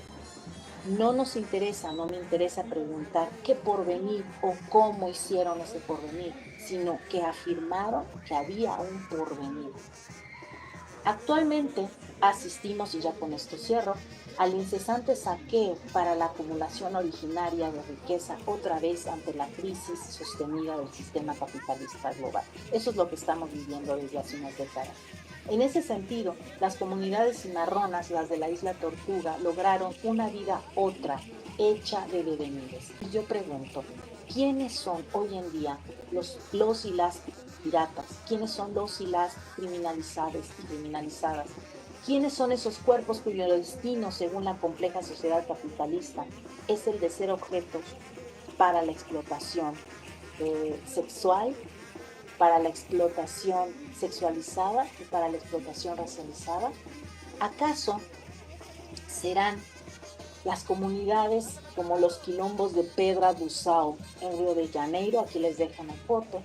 No nos interesa, no me interesa preguntar qué porvenir o cómo hicieron ese porvenir, sino que afirmaron que había un porvenir. Actualmente asistimos, y ya con esto cierro, al incesante saqueo para la acumulación originaria de riqueza, otra vez ante la crisis sostenida del sistema capitalista global. Eso es lo que estamos viviendo desde hace unas décadas. En ese sentido, las comunidades cimarronas, las de la isla Tortuga, lograron una vida otra, hecha de devenires. Y yo pregunto, ¿quiénes son hoy en día los y las piratas? ¿Quiénes son los y las criminalizados y criminalizadas? ¿Quiénes son esos cuerpos cuyo destino, según la compleja sociedad capitalista, es el de ser objetos para la explotación sexual, para la explotación sexualizada y para la explotación racializada? ¿Acaso serán las comunidades como los quilombos de Pedra do Sal en Río de Janeiro? Aquí les dejo una foto,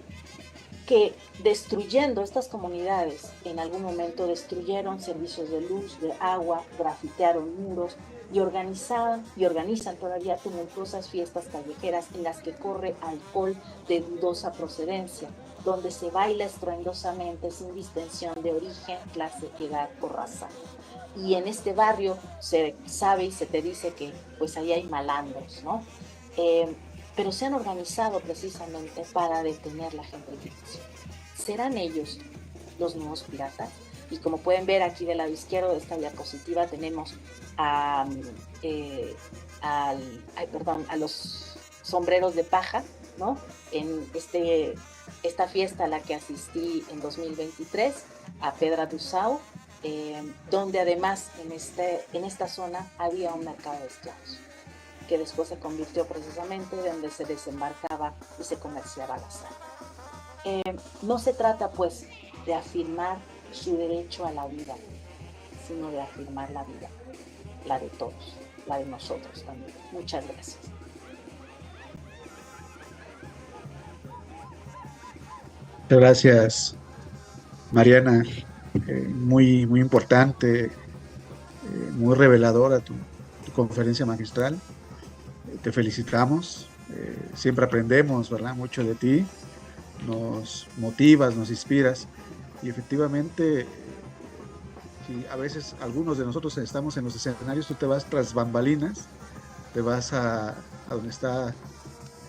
que destruyendo estas comunidades, en algún momento destruyeron servicios de luz, de agua, grafitearon muros y organizan todavía tumultuosas fiestas callejeras en las que corre alcohol de dudosa procedencia, donde se baila estruendosamente sin distinción de origen, clase, edad o raza. Y en este barrio se sabe y se te dice que pues ahí hay malandros, ¿no? Pero se han organizado precisamente para detener la gentrificación. ¿Serán ellos los nuevos piratas? Y como pueden ver aquí del lado izquierdo de esta diapositiva tenemos a los sombreros de paja, ¿no? En esta fiesta a la que asistí en 2023, a Pedra do Sal, donde además en esta zona había un mercado de esclavos, que después se convirtió precisamente donde se desembarcaba y se comerciaba la sal. No se trata pues de afirmar su derecho a la vida, sino de afirmar la vida, la de todos, la de nosotros también. Muchas gracias. Muchas gracias, Mariana. Muy, muy importante, muy reveladora tu conferencia magistral. Te felicitamos. Siempre aprendemos, ¿verdad? Mucho de ti. Nos motivas, nos inspiras. Y efectivamente, si a veces algunos de nosotros estamos en los escenarios, tú te vas tras bambalinas, te vas a donde está,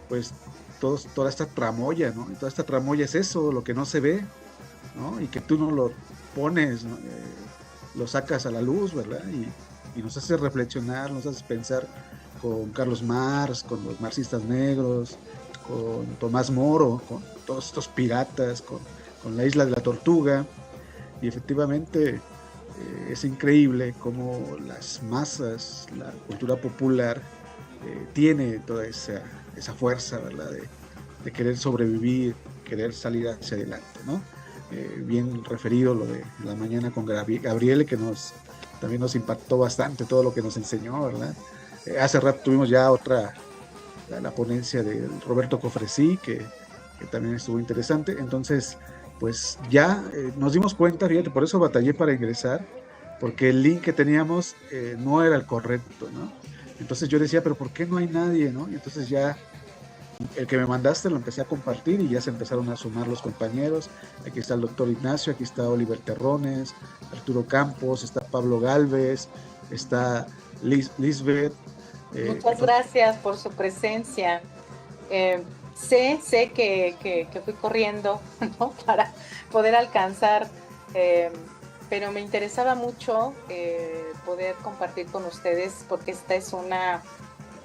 pues, toda esta tramoya, ¿no? Y toda esta tramoya es eso, lo que no se ve, ¿no? Y que tú no lo pones, ¿no? Lo sacas a la luz, ¿verdad? Y nos hace reflexionar, nos hace pensar con Carlos Marx, con los marxistas negros, con Tomás Moro, con todos estos piratas, con la isla de la Tortuga. Y efectivamente es increíble cómo las masas, la cultura popular, tiene toda esa fuerza, ¿verdad? De querer sobrevivir, querer salir hacia adelante, ¿no? Bien referido lo de la mañana con Gabriele, que también nos impactó bastante todo lo que nos enseñó, ¿verdad? Hace rato tuvimos ya la ponencia de Roberto Cofresí, que también estuvo interesante. Entonces, pues ya nos dimos cuenta, fíjate, por eso batallé para ingresar, porque el link que teníamos no era el correcto, ¿no? Entonces yo decía, pero ¿por qué no hay nadie, no? Y entonces ya el que me mandaste lo empecé a compartir y ya se empezaron a sumar los compañeros. Aquí está el doctor Ignacio, aquí está Oliver Terrones, Arturo Campos, está Pablo Galvez, está Lisbeth. Muchas gracias por su presencia. Sé que fui corriendo, ¿no? Para poder alcanzar, pero me interesaba mucho poder compartir con ustedes, porque esta es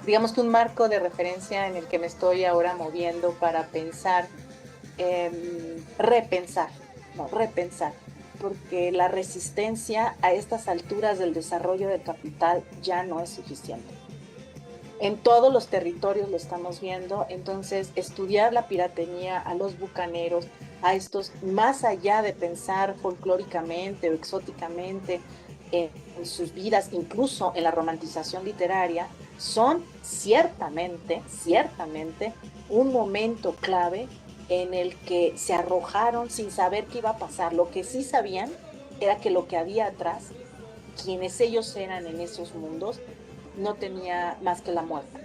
digamos que un marco de referencia en el que me estoy ahora moviendo para pensar, repensar, no, repensar, porque la resistencia a estas alturas del desarrollo del capital ya no es suficiente. En todos los territorios lo estamos viendo. Entonces estudiar la piratería, a los bucaneros, a estos, más allá de pensar folclóricamente o exóticamente en sus vidas, incluso en la romantización literaria, son ciertamente un momento clave en el que se arrojaron sin saber qué iba a pasar. Lo que sí sabían era que lo que había atrás, quienes ellos eran en esos mundos, no tenía más que la muerte.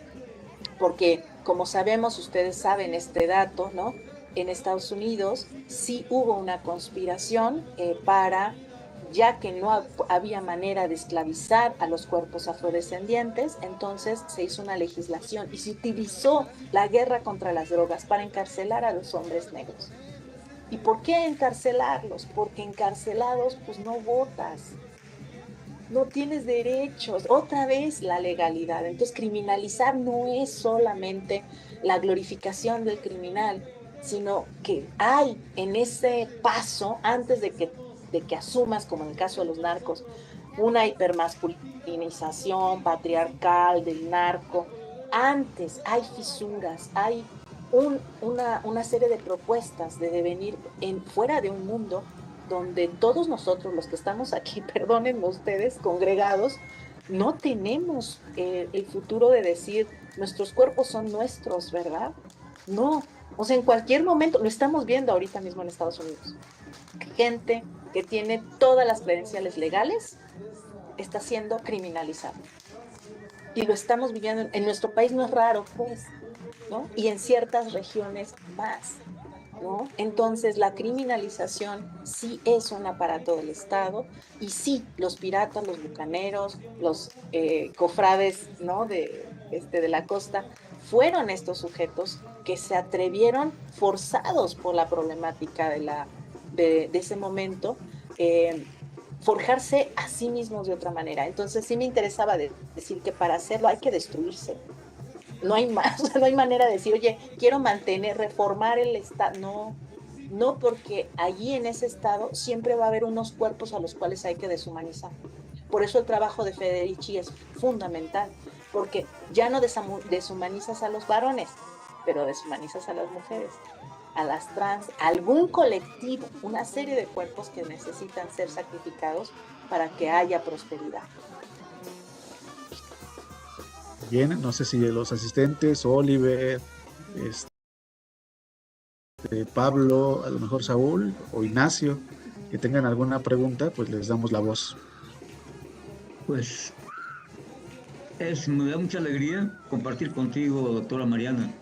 Porque, como sabemos, ustedes saben este dato, ¿no? En Estados Unidos sí hubo una conspiración ya que no había manera de esclavizar a los cuerpos afrodescendientes, entonces se hizo una legislación y se utilizó la guerra contra las drogas para encarcelar a los hombres negros. ¿Y por qué encarcelarlos? Porque encarcelados, pues no votas, no tienes derechos, otra vez la legalidad. Entonces, criminalizar no es solamente la glorificación del criminal, sino que hay en ese paso, antes de que asumas, como en el caso de los narcos, una hipermasculinización patriarcal del narco, antes hay fisuras, hay una serie de propuestas de devenir fuera de un mundo donde todos nosotros, los que estamos aquí, perdónenme ustedes, congregados, no tenemos el futuro de decir, nuestros cuerpos son nuestros, ¿verdad? No, o sea, en cualquier momento, lo estamos viendo ahorita mismo en Estados Unidos, gente que tiene todas las credenciales legales está siendo criminalizada. Y lo estamos viviendo, en nuestro país no es raro, pues, ¿no? Y en ciertas regiones más. ¿No? Entonces la criminalización sí es un aparato del Estado y sí, los piratas, los bucaneros, los cofrades, ¿no? de la costa fueron estos sujetos que se atrevieron, forzados por la problemática de ese momento, forjarse a sí mismos de otra manera. Entonces sí me interesaba decir que para hacerlo hay que destruirse. No hay más, no hay manera de decir, oye, quiero reformar el Estado. No, porque allí en ese Estado siempre va a haber unos cuerpos a los cuales hay que deshumanizar. Por eso el trabajo de Federici es fundamental, porque ya no deshumanizas a los varones, pero deshumanizas a las mujeres, a las trans, a algún colectivo, una serie de cuerpos que necesitan ser sacrificados para que haya prosperidad. Bien, no sé si los asistentes, Oliver, Pablo, a lo mejor Saúl o Ignacio, que tengan alguna pregunta, pues les damos la voz. Pues me da mucha alegría compartir contigo, doctora Mariana,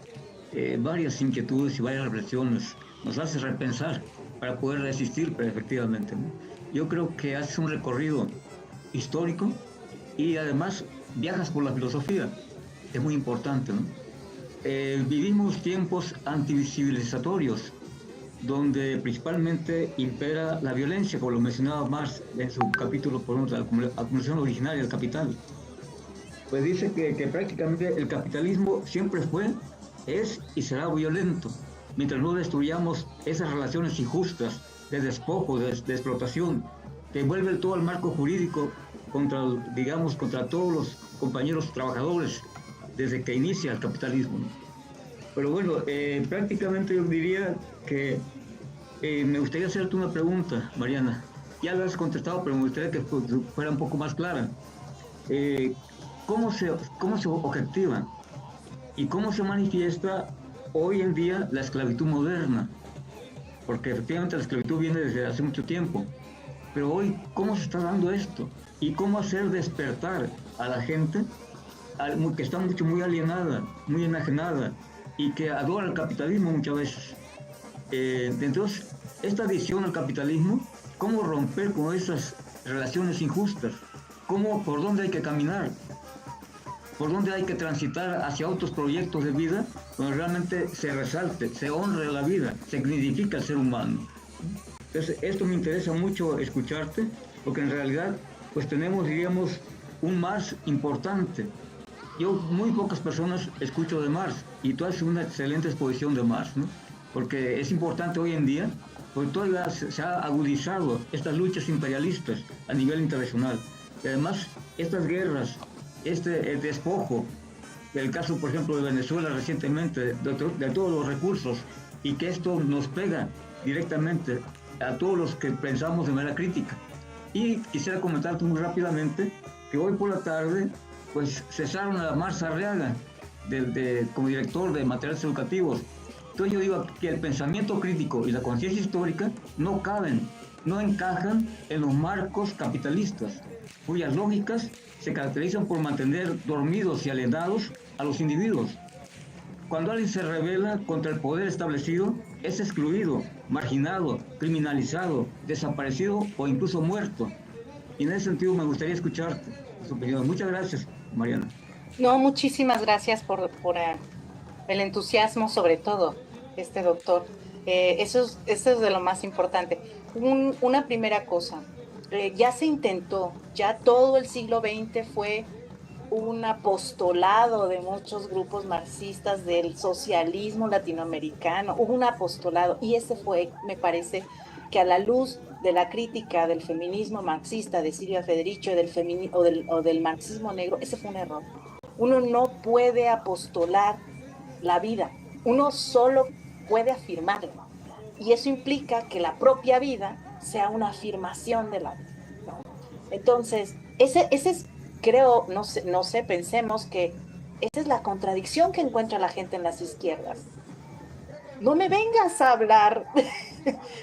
varias inquietudes y varias reflexiones. Nos hace repensar para poder resistir, pero efectivamente, ¿no? Yo creo que haces un recorrido histórico y además viajas por la filosofía. Es muy importante, ¿no? vivimos tiempos antivicivilizatorios, donde principalmente impera la violencia, como lo mencionaba Marx en su capítulo por la acumulación originaria del capital. Pues dice que prácticamente el capitalismo siempre fue, es y será violento, mientras no destruyamos esas relaciones injustas de despojo, de explotación, que vuelve todo el marco jurídico contra, digamos, contra todos los compañeros trabajadores desde que inicia el capitalismo, ¿no? Pero bueno, prácticamente yo diría que me gustaría hacerte una pregunta, Mariana. Ya la has contestado, pero me gustaría que fuera un poco más clara. ¿Cómo se objetiva y cómo se manifiesta hoy en día la esclavitud moderna? Porque efectivamente la esclavitud viene desde hace mucho tiempo. Pero hoy, ¿cómo se está dando esto? ¿Y cómo hacer despertar a la gente que está muy alienada, muy enajenada y que adora el capitalismo muchas veces? Entonces, esta adicción al capitalismo, ¿cómo romper con esas relaciones injustas? ¿Por dónde hay que caminar? ¿Por dónde hay que transitar hacia otros proyectos de vida donde realmente se resalte, se honre la vida, se dignifica el ser humano? Entonces, esto me interesa mucho escucharte, porque en realidad, pues tenemos, diríamos, un Marx importante. Yo, muy pocas personas escucho de Marx, y tú haces una excelente exposición de Marx, ¿no? Porque es importante hoy en día, porque todavía se ha agudizado estas luchas imperialistas a nivel internacional. Y además, estas guerras, el despojo, el caso, por ejemplo, de Venezuela recientemente, de todos los recursos, y que esto nos pega directamente a todos los que pensamos de manera crítica. Y quisiera comentarte muy rápidamente que hoy por la tarde pues cesaron a Marx Arriaga como director de materiales educativos. Entonces yo digo que el pensamiento crítico y la conciencia histórica no caben, no encajan en los marcos capitalistas, cuyas lógicas se caracterizan por mantener dormidos y alienados a los individuos. Cuando alguien se rebela contra el poder establecido, es excluido, marginado, criminalizado, desaparecido o incluso muerto. Y en ese sentido me gustaría escucharte su opinión. Muchas gracias, Mariana. No, muchísimas gracias por el entusiasmo, sobre todo, doctor. Eso es de lo más importante. Una primera cosa, ya se intentó, ya todo el siglo XX fue un apostolado de muchos grupos marxistas del socialismo latinoamericano, hubo un apostolado, y ese fue, me parece, que a la luz de la crítica del feminismo marxista de Silvia Federici o del marxismo negro, ese fue un error. Uno no puede apostolar la vida, uno solo puede afirmarla, y eso implica que la propia vida sea una afirmación de la vida, ¿no? Entonces, ese es, creo, no sé, pensemos que esa es la contradicción que encuentra la gente en las izquierdas. No me vengas a hablar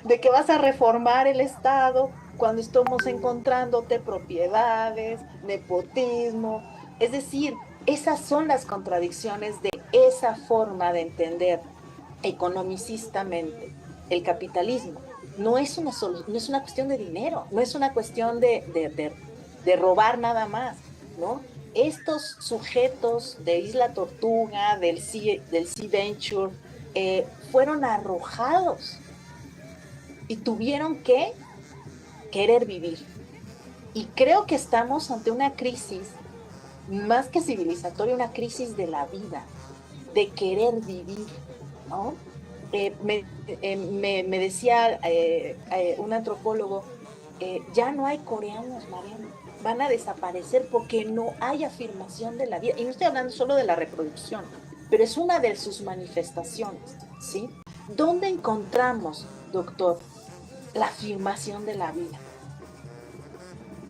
de que vas a reformar el Estado cuando estamos encontrándote propiedades, nepotismo. Es decir, esas son las contradicciones de esa forma de entender economicistamente el capitalismo. No es una cuestión de dinero, no es una cuestión de robar nada más, ¿no? Estos sujetos de Isla Tortuga, del Sea Venture, fueron arrojados y tuvieron que querer vivir. Y creo que estamos ante una crisis, más que civilizatoria, una crisis de la vida, de querer vivir, ¿no? Me decía un antropólogo, ya no hay coreanos, Mariana, van a desaparecer porque no hay afirmación de la vida. Y no estoy hablando solo de la reproducción, pero es una de sus manifestaciones, ¿sí? ¿Dónde encontramos, doctor, la afirmación de la vida?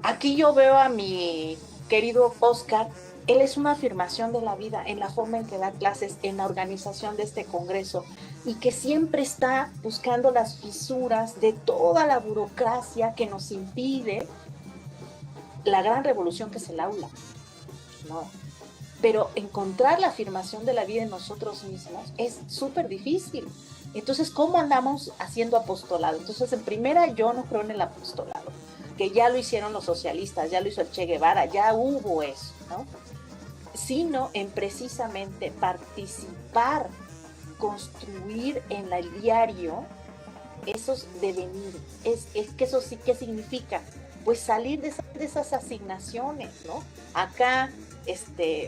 Aquí yo veo a mi querido Oscar. Él es una afirmación de la vida en la forma en que da clases, en la organización de este congreso, y que siempre está buscando las fisuras de toda la burocracia que nos impide la gran revolución que es el aula, ¿no? Pero encontrar la afirmación de la vida en nosotros mismos es súper difícil. Entonces, ¿cómo andamos haciendo apostolado? Entonces, en primera, yo no creo en el apostolado, que ya lo hicieron los socialistas, ya lo hizo el Che Guevara, ya hubo eso, ¿no? sino en precisamente participar, construir en el diario esos devenires. Es que eso sí, ¿qué significa? Pues salir de esas asignaciones, ¿no? Acá,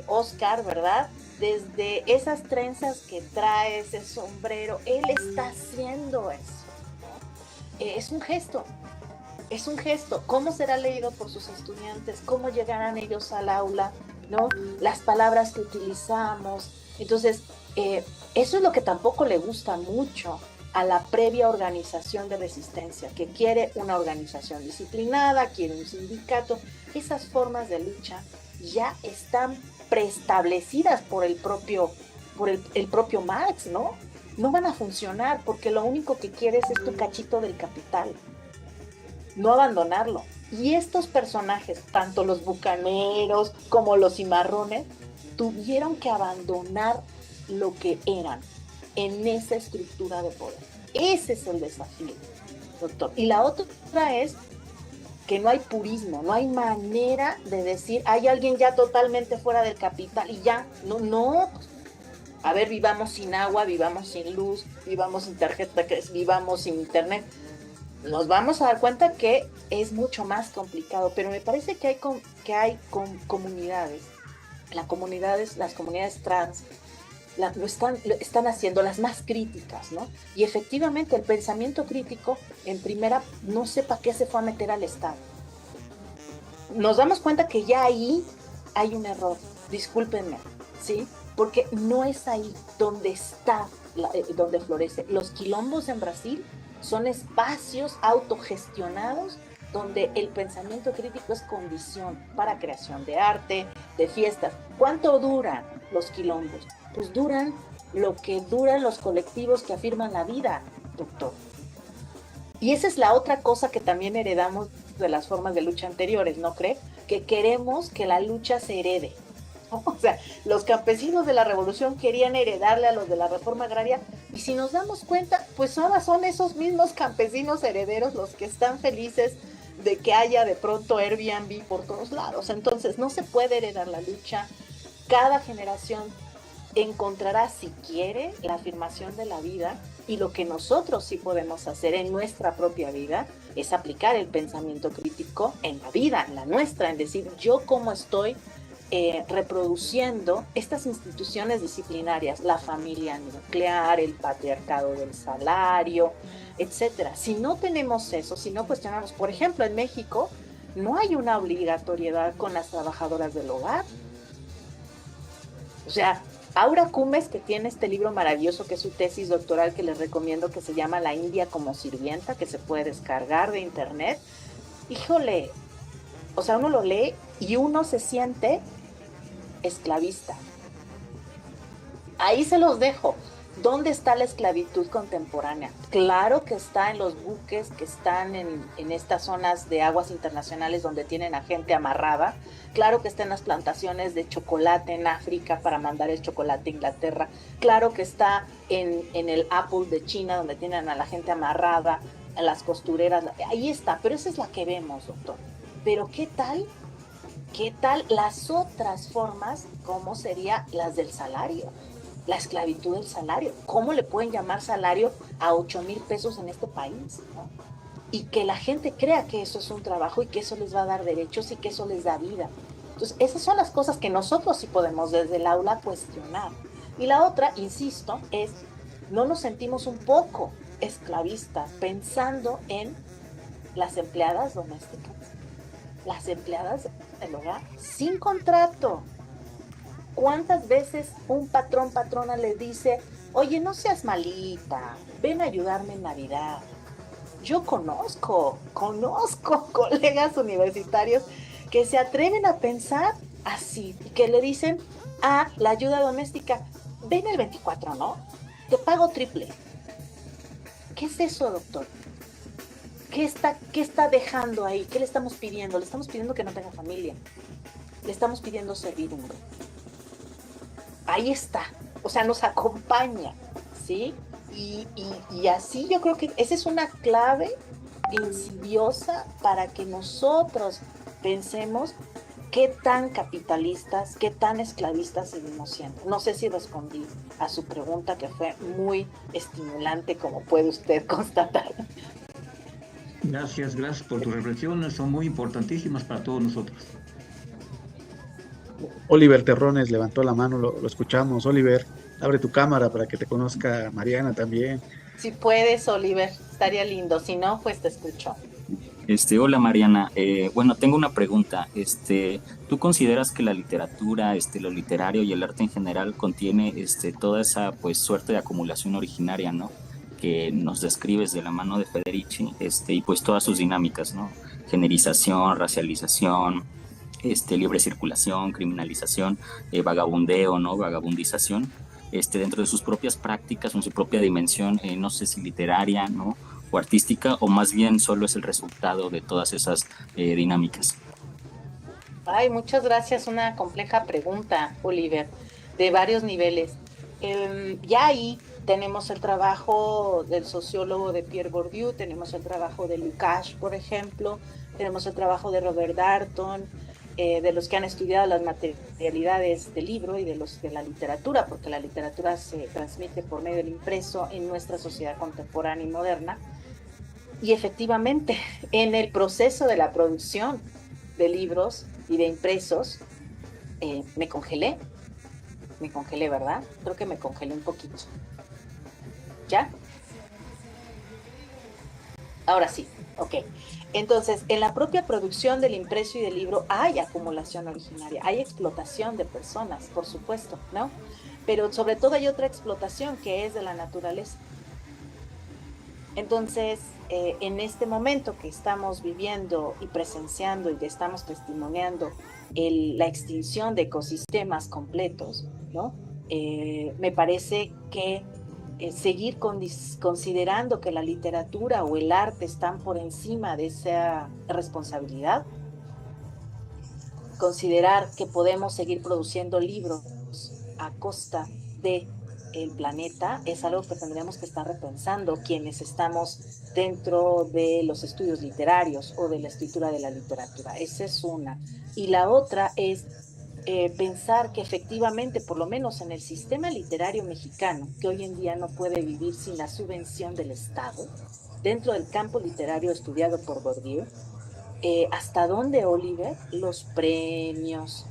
Oscar, ¿verdad? Desde esas trenzas que trae, ese sombrero, él está haciendo eso, ¿no? Es un gesto. Es un gesto. ¿Cómo será leído por sus estudiantes? ¿Cómo llegarán ellos al aula? ¿No? Las palabras que utilizamos. Entonces, eso es lo que tampoco le gusta mucho a la previa organización de resistencia, que quiere una organización disciplinada, quiere un sindicato. Esas formas de lucha ya están preestablecidas por el propio Marx, ¿no? No van a funcionar porque lo único que quieres es tu cachito del capital. No abandonarlo. Y estos personajes, tanto los bucaneros como los cimarrones, tuvieron que abandonar lo que eran en esa estructura de poder. Ese es el desafío, doctor. Y la otra es que no hay purismo, no hay manera de decir, hay alguien ya totalmente fuera del capital y ya, no. A ver, vivamos sin agua, vivamos sin luz, vivamos sin tarjeta, vivamos sin internet. Nos vamos a dar cuenta que es mucho más complicado, pero me parece que hay comunidades, las comunidades trans, lo están haciendo las más críticas, ¿no? Y efectivamente el pensamiento crítico, en primera, no sé para qué se fue a meter al Estado. Nos damos cuenta que ya ahí hay un error, discúlpenme, ¿sí? Porque no es ahí donde donde florece. Los quilombos en Brasil son espacios autogestionados donde el pensamiento crítico es condición para creación de arte, de fiestas. ¿Cuánto duran los quilombos? Pues duran lo que duran los colectivos que afirman la vida, doctor. Y esa es la otra cosa que también heredamos de las formas de lucha anteriores, ¿no cree? Que queremos que la lucha se herede. O sea, los campesinos de la revolución querían heredarle a los de la reforma agraria, y si nos damos cuenta, pues ahora son esos mismos campesinos herederos los que están felices de que haya de pronto Airbnb por todos lados. Entonces no se puede heredar la lucha. Cada generación encontrará, si quiere, la afirmación de la vida, y lo que nosotros sí podemos hacer en nuestra propia vida es aplicar el pensamiento crítico en la vida, en la nuestra, en decir, yo cómo estoy reproduciendo estas instituciones disciplinarias, la familia nuclear, el patriarcado del salario, etcétera. Si no tenemos eso, si no cuestionamos, por ejemplo, en México no hay una obligatoriedad con las trabajadoras del hogar. O sea, Aura Cumes, que tiene este libro maravilloso que es su tesis doctoral que les recomiendo, que se llama La India como sirvienta, que se puede descargar de internet. Híjole, o sea, uno lo lee y uno se siente esclavista. Ahí se los dejo. ¿Dónde está la esclavitud contemporánea? Claro que está en los buques que están en estas zonas de aguas internacionales donde tienen a gente amarrada. Claro que está en las plantaciones de chocolate en África para mandar el chocolate a Inglaterra. Claro que está en el Apple de China donde tienen a la gente amarrada, a las costureras. Ahí está, pero esa es la que vemos, doctor. Pero ¿qué tal las otras formas, como sería las del salario? La esclavitud del salario. ¿Cómo le pueden llamar salario a 8,000 pesos en este país, ¿no? Y que la gente crea que eso es un trabajo y que eso les va a dar derechos y que eso les da vida. Entonces, esas son las cosas que nosotros sí podemos desde el aula cuestionar. Y la otra, insisto, es no nos sentimos un poco esclavistas pensando en las empleadas domésticas, las empleadas del hogar sin contrato. ¿Cuántas veces un patrona le dice, oye, no seas malita, ven a ayudarme en Navidad? Yo conozco colegas universitarios que se atreven a pensar así, que le dicen a la ayuda doméstica, ven el 24, ¿no? Te pago triple. ¿Qué es eso, doctor? ¿Qué está dejando ahí? ¿Qué le estamos pidiendo? Le estamos pidiendo que no tenga familia. Le estamos pidiendo servidumbre. Ahí está. O sea, nos acompaña, ¿sí? Y así yo creo que esa es una clave insidiosa para que nosotros pensemos ¿qué tan capitalistas, qué tan esclavistas seguimos siendo? No sé si respondí a su pregunta, que fue muy estimulante, como puede usted constatar. Gracias por tus reflexiones, son muy importantísimas para todos nosotros. Oliver Terrones levantó la mano, lo escuchamos. Oliver, abre tu cámara para que te conozca Mariana también. Si puedes, Oliver, estaría lindo. Si no, pues te escucho. Hola Mariana, bueno, tengo una pregunta. ¿Tú consideras que la literatura, lo literario y el arte en general contiene, toda esa, pues, suerte de acumulación originaria, ¿no? Que nos describes de la mano de Federici, y pues todas sus dinámicas, ¿no? Generización, racialización, libre circulación, criminalización, vagabundeo, ¿no? Vagabundización, dentro de sus propias prácticas, en su propia dimensión, no sé si literaria, ¿no? O artística, o más bien solo es el resultado de todas esas dinámicas. Ay, muchas gracias. Una compleja pregunta, Oliver, de varios niveles. Ya ahí tenemos el trabajo del sociólogo de Pierre Bourdieu, tenemos el trabajo de Lukács, por ejemplo, tenemos el trabajo de Robert Darnton, de los que han estudiado las materialidades del libro y de los de la literatura, porque la literatura se transmite por medio del impreso en nuestra sociedad contemporánea y moderna. Y efectivamente, en el proceso de la producción de libros y de impresos, me congelé, ¿verdad? Creo que me congelé un poquito. ¿Ya? Ahora sí, ok. Entonces, en la propia producción del impreso y del libro hay acumulación originaria, hay explotación de personas, por supuesto, ¿no? Pero sobre todo hay otra explotación que es de la naturaleza. Entonces, en este momento que estamos viviendo y presenciando y que estamos testimoniando la extinción de ecosistemas completos, ¿no? Me parece que seguir considerando que la literatura o el arte están por encima de esa responsabilidad, considerar que podemos seguir produciendo libros a costa de el planeta, es algo que tendríamos que estar repensando quienes estamos dentro de los estudios literarios o de la escritura de la literatura. Esa es una. Y la otra es pensar que efectivamente, por lo menos en el sistema literario mexicano, que hoy en día no puede vivir sin la subvención del Estado, dentro del campo literario estudiado por Bourdieu, hasta dónde, Oliver, los premios,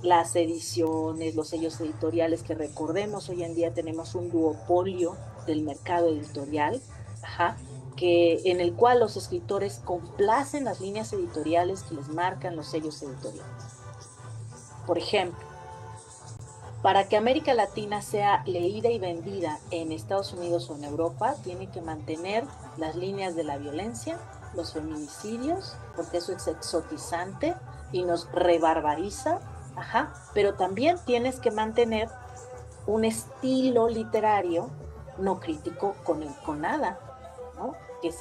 las ediciones, los sellos editoriales, que recordemos, hoy en día tenemos un duopolio del mercado editorial, en el cual los escritores complacen las líneas editoriales que les marcan los sellos editoriales. Por ejemplo, para que América Latina sea leída y vendida en Estados Unidos o en Europa, tiene que mantener las líneas de la violencia, los feminicidios, porque eso es exotizante y nos rebarbariza, pero también tienes que mantener un estilo literario no crítico con nada, ¿no? que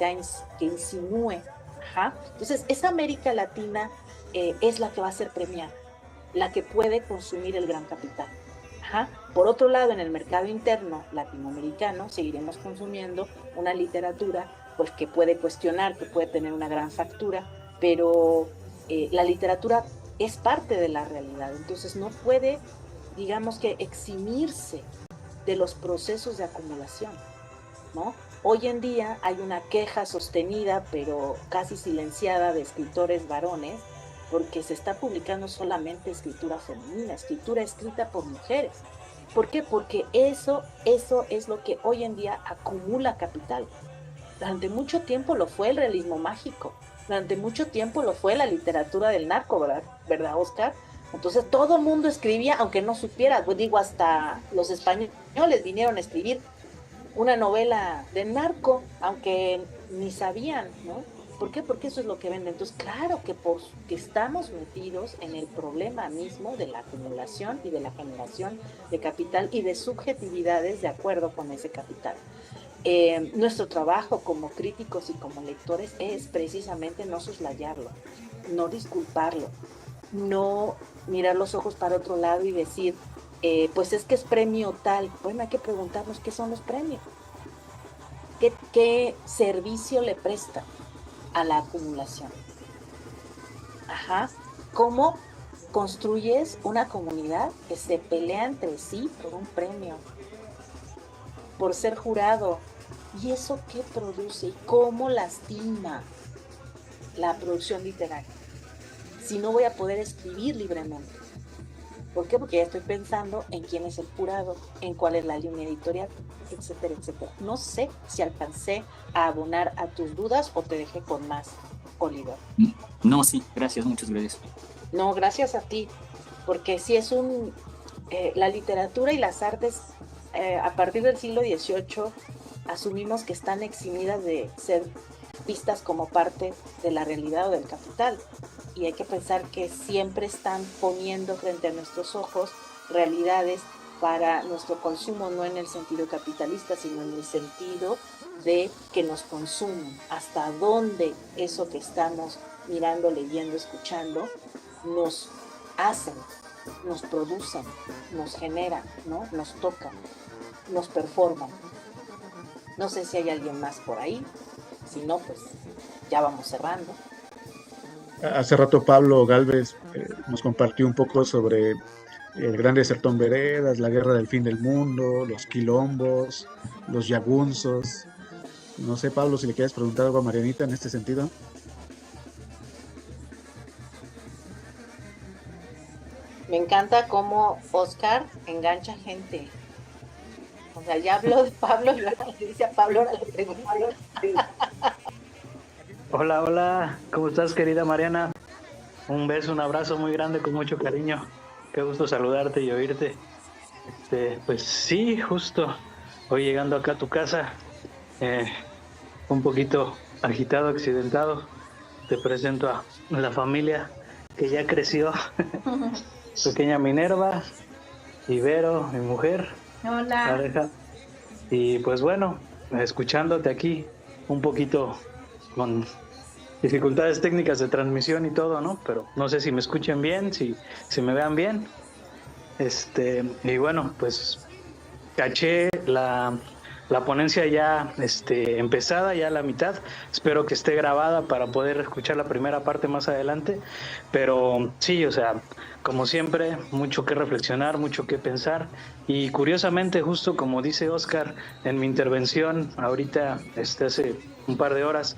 insinúe. Entonces, esa América Latina es la que va a ser premiada, la que puede consumir el gran capital. Por otro lado, en el mercado interno latinoamericano seguiremos consumiendo una literatura pues, que puede cuestionar, que puede tener una gran factura, pero la literatura es parte de la realidad, entonces no puede, digamos que, eximirse de los procesos de acumulación, ¿no? Hoy en día hay una queja sostenida, pero casi silenciada, de escritores varones, porque se está publicando solamente escritura femenina, escritura escrita por mujeres. ¿Por qué? Porque eso es lo que hoy en día acumula capital. Durante mucho tiempo lo fue el realismo mágico, durante mucho tiempo lo fue la literatura del narco, ¿verdad, Oscar? Entonces todo el mundo escribía, aunque no supiera, pues digo, hasta los españoles vinieron a escribir una novela de narco, aunque ni sabían, ¿no? ¿Por qué? Porque eso es lo que vende. Entonces, claro que porque estamos metidos en el problema mismo de la acumulación y de la generación de capital y de subjetividades de acuerdo con ese capital. Nuestro trabajo como críticos y como lectores es precisamente no soslayarlo, no disculparlo, no mirar los ojos para otro lado y decir, pues es que es premio tal. Bueno, hay que preguntarnos qué son los premios, qué servicio le prestan a la acumulación. ¿Cómo construyes una comunidad que se pelea entre sí por un premio, por ser jurado. ¿Y eso qué produce? ¿Y cómo lastima la producción literaria? Si no voy a poder escribir libremente. ¿Por qué? Porque ya estoy pensando en quién es el jurado, en cuál es la línea editorial, etcétera, etcétera. No sé si alcancé a abonar a tus dudas o te dejé con más, Oliver. No, sí, gracias, muchas gracias. No, gracias a ti, porque sí es la literatura y las artes a partir del siglo XVIII asumimos que están eximidas de ser vistas como parte de la realidad o del capital. Y hay que pensar que siempre están poniendo frente a nuestros ojos realidades para nuestro consumo, no en el sentido capitalista, sino en el sentido de que nos consumen. Hasta dónde eso que estamos mirando, leyendo, escuchando, nos hacen, nos producen, nos generan, ¿no? Nos tocan, nos performan. No sé si hay alguien más por ahí. Si no, pues ya vamos cerrando. Hace rato Pablo Gálvez nos compartió un poco sobre el Gran Desertón Veredas, la Guerra del Fin del Mundo, los quilombos, los yagunzos. No sé, Pablo, si le quieres preguntar algo a Marianita en este sentido. Me encanta cómo Oscar engancha gente. O sea, ya habló de Pablo y ahora le dice a Pablo, ahora le pregunto. Hola, hola, ¿cómo estás, querida Mariana? Un beso, un abrazo muy grande con mucho cariño. Qué gusto saludarte y oírte. Pues sí, justo hoy llegando acá a tu casa, un poquito agitado, accidentado. Te presento a la familia que ya creció. Pequeña Minerva, Ibero, mi mujer. Hola. Pareja. Y pues bueno, escuchándote aquí un poquito con dificultades técnicas de transmisión y todo, ¿no? Pero no sé si me escuchen bien, si me vean bien. Y bueno, pues caché la ponencia ya empezada, ya a la mitad. Espero que esté grabada para poder escuchar la primera parte más adelante. Pero sí, o sea, como siempre, mucho que reflexionar, mucho que pensar. Y curiosamente, justo como dice Oscar en mi intervención ahorita, hace un par de horas,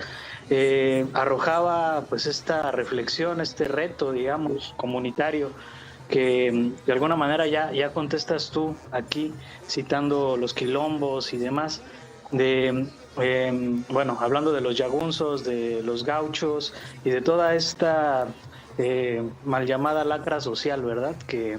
arrojaba pues esta reflexión, este reto, digamos, comunitario, que de alguna manera ya contestas tú aquí, citando los quilombos y demás, bueno, hablando de los yagunzos, de los gauchos y de toda esta mal llamada lacra social, ¿verdad? Que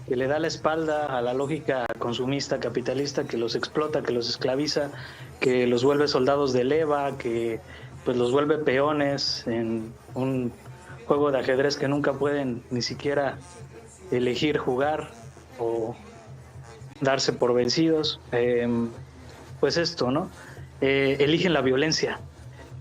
le da la espalda a la lógica consumista, capitalista, que los explota, que los esclaviza, que los vuelve soldados de leva, que pues los vuelve peones en un juego de ajedrez que nunca pueden ni siquiera elegir jugar o darse por vencidos. Pues esto, ¿no? Eligen la violencia.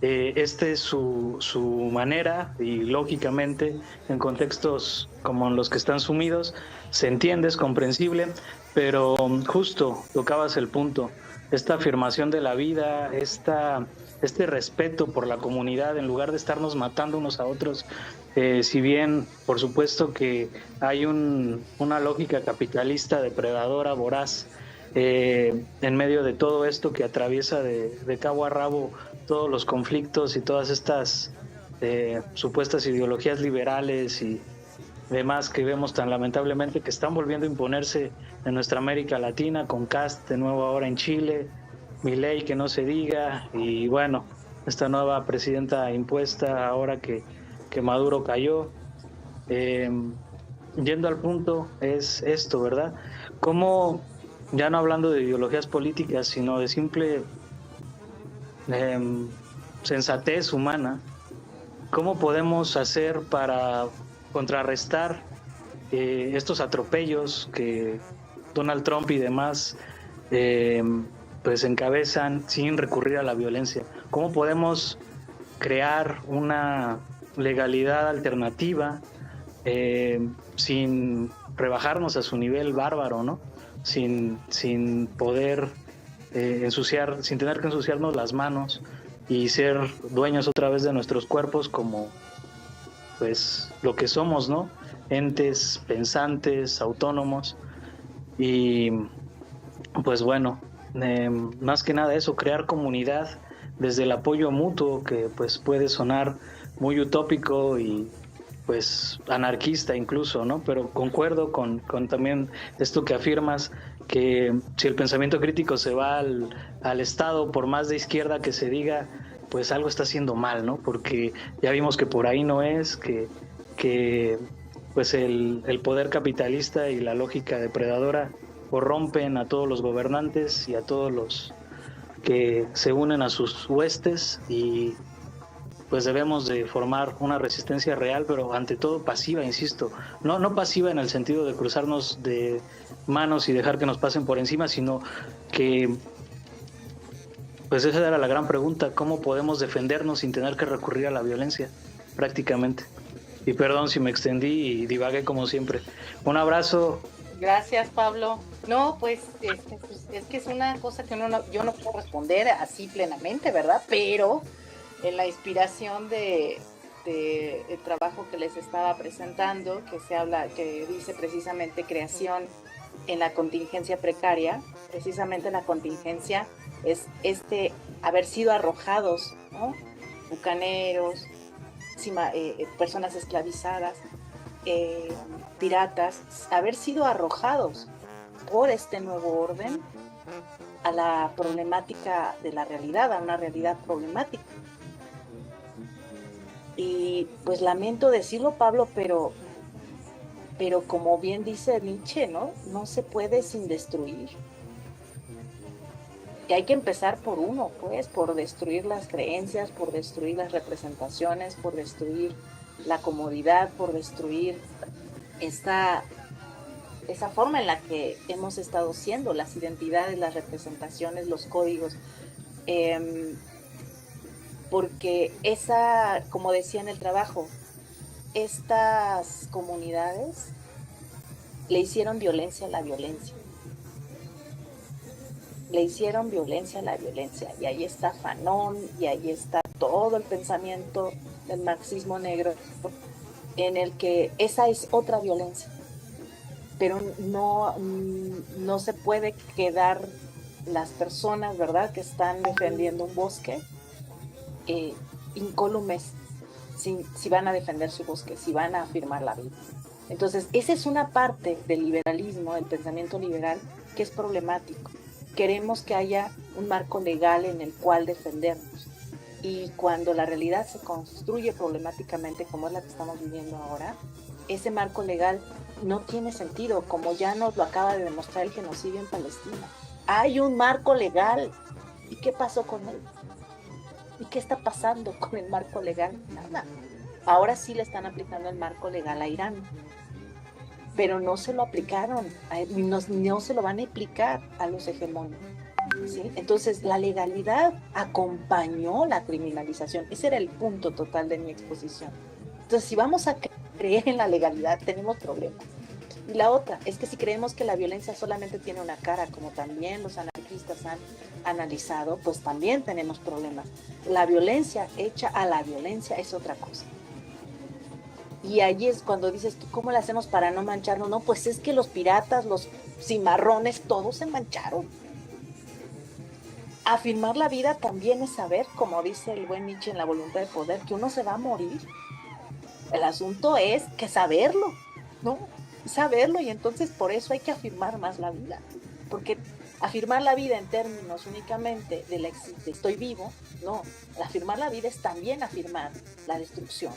Este es su manera, y lógicamente en contextos como en los que están sumidos se entiende, es comprensible, pero justo tocabas el punto, esta afirmación de la vida, este respeto por la comunidad en lugar de estarnos matando unos a otros. Si bien por supuesto que hay una lógica capitalista depredadora, voraz, en medio de todo esto que atraviesa de cabo a rabo todos los conflictos y todas estas supuestas ideologías liberales y demás que vemos tan lamentablemente que están volviendo a imponerse en nuestra América Latina, con Kast de nuevo ahora en Chile, Milei que no se diga, y bueno, esta nueva presidenta impuesta ahora que Maduro cayó. Yendo al punto es esto, ¿verdad? Cómo, ya no hablando de ideologías políticas, sino de simple sensatez humana, ¿cómo podemos hacer para contrarrestar estos atropellos que Donald Trump y demás pues encabezan sin recurrir a la violencia? ¿Cómo podemos crear una legalidad alternativa sin rebajarnos a su nivel bárbaro, ¿no? Sin poder ensuciar, sin tener que ensuciarnos las manos y ser dueños otra vez de nuestros cuerpos como pues lo que somos, ¿no? entes pensantes, autónomos. Y pues bueno, más que nada eso, crear comunidad desde el apoyo mutuo, que pues puede sonar muy utópico y pues anarquista incluso, ¿no? Pero concuerdo con también esto que afirmas, que si el pensamiento crítico se va al Estado, por más de izquierda que se diga, pues algo está haciendo mal, ¿no? Porque ya vimos que por ahí no es, que pues el poder capitalista y la lógica depredadora corrompen a todos los gobernantes y a todos los que se unen a sus huestes, y pues debemos de formar una resistencia real, pero ante todo pasiva, insisto, no pasiva en el sentido de cruzarnos de manos y dejar que nos pasen por encima, sino que pues esa era la gran pregunta: ¿cómo podemos defendernos sin tener que recurrir a la violencia? Prácticamente. Y perdón si me extendí y divagué como siempre. Un abrazo. Gracias, Pablo. No, pues es que es una cosa que yo no puedo responder así plenamente, ¿verdad? Pero en la inspiración de el trabajo que les estaba presentando, que dice precisamente creación en la contingencia precaria, precisamente la contingencia es haber sido arrojados, ¿no? Bucaneros, personas esclavizadas, piratas, haber sido arrojados por este nuevo orden a la problemática de la realidad, a una realidad problemática. Y pues lamento decirlo, Pablo, pero como bien dice Nietzsche, ¿no? No se puede sin destruir. Y hay que empezar por uno, pues, por destruir las creencias, por destruir las representaciones, por destruir la comodidad, por destruir esa forma en la que hemos estado siendo, las identidades, las representaciones, los códigos. Porque como decía en el trabajo, estas comunidades le hicieron violencia a la violencia. Le hicieron violencia a la violencia. Y ahí está Fanon, y ahí está todo el pensamiento del marxismo negro, en el que esa es otra violencia. Pero no se puede quedar las personas, ¿verdad?, que están defendiendo un bosque incólumes si van a defender su bosque, si van a afirmar la vida. Entonces, esa es una parte del liberalismo, del pensamiento liberal, que es problemático. Queremos que haya un marco legal en el cual defendernos. Y cuando la realidad se construye problemáticamente, como es la que estamos viviendo ahora, ese marco legal no tiene sentido, como ya nos lo acaba de demostrar el genocidio en Palestina. Hay un marco legal. ¿Y qué pasó con él? ¿Y qué está pasando con el marco legal? Nada. Ahora sí le están aplicando el marco legal a Irán, pero no se lo aplicaron, no se lo van a aplicar a los hegemónicos, ¿sí? Entonces, la legalidad acompañó la criminalización. Ese era el punto total de mi exposición. Entonces, si vamos a creer en la legalidad, tenemos problemas. Y la otra es que si creemos que la violencia solamente tiene una cara, como también los anarquistas han analizado, pues también tenemos problemas. La violencia hecha a la violencia es otra cosa. Y allí es cuando dices, ¿cómo le hacemos para no mancharnos? No, pues es que los piratas, los cimarrones, todos se mancharon. Afirmar la vida también es saber, como dice el buen Nietzsche en La voluntad de poder, que uno se va a morir. El asunto es que saberlo, ¿no? Saberlo, y entonces por eso hay que afirmar más la vida. Porque afirmar la vida en términos únicamente de estoy vivo, no. Afirmar la vida es también afirmar la destrucción.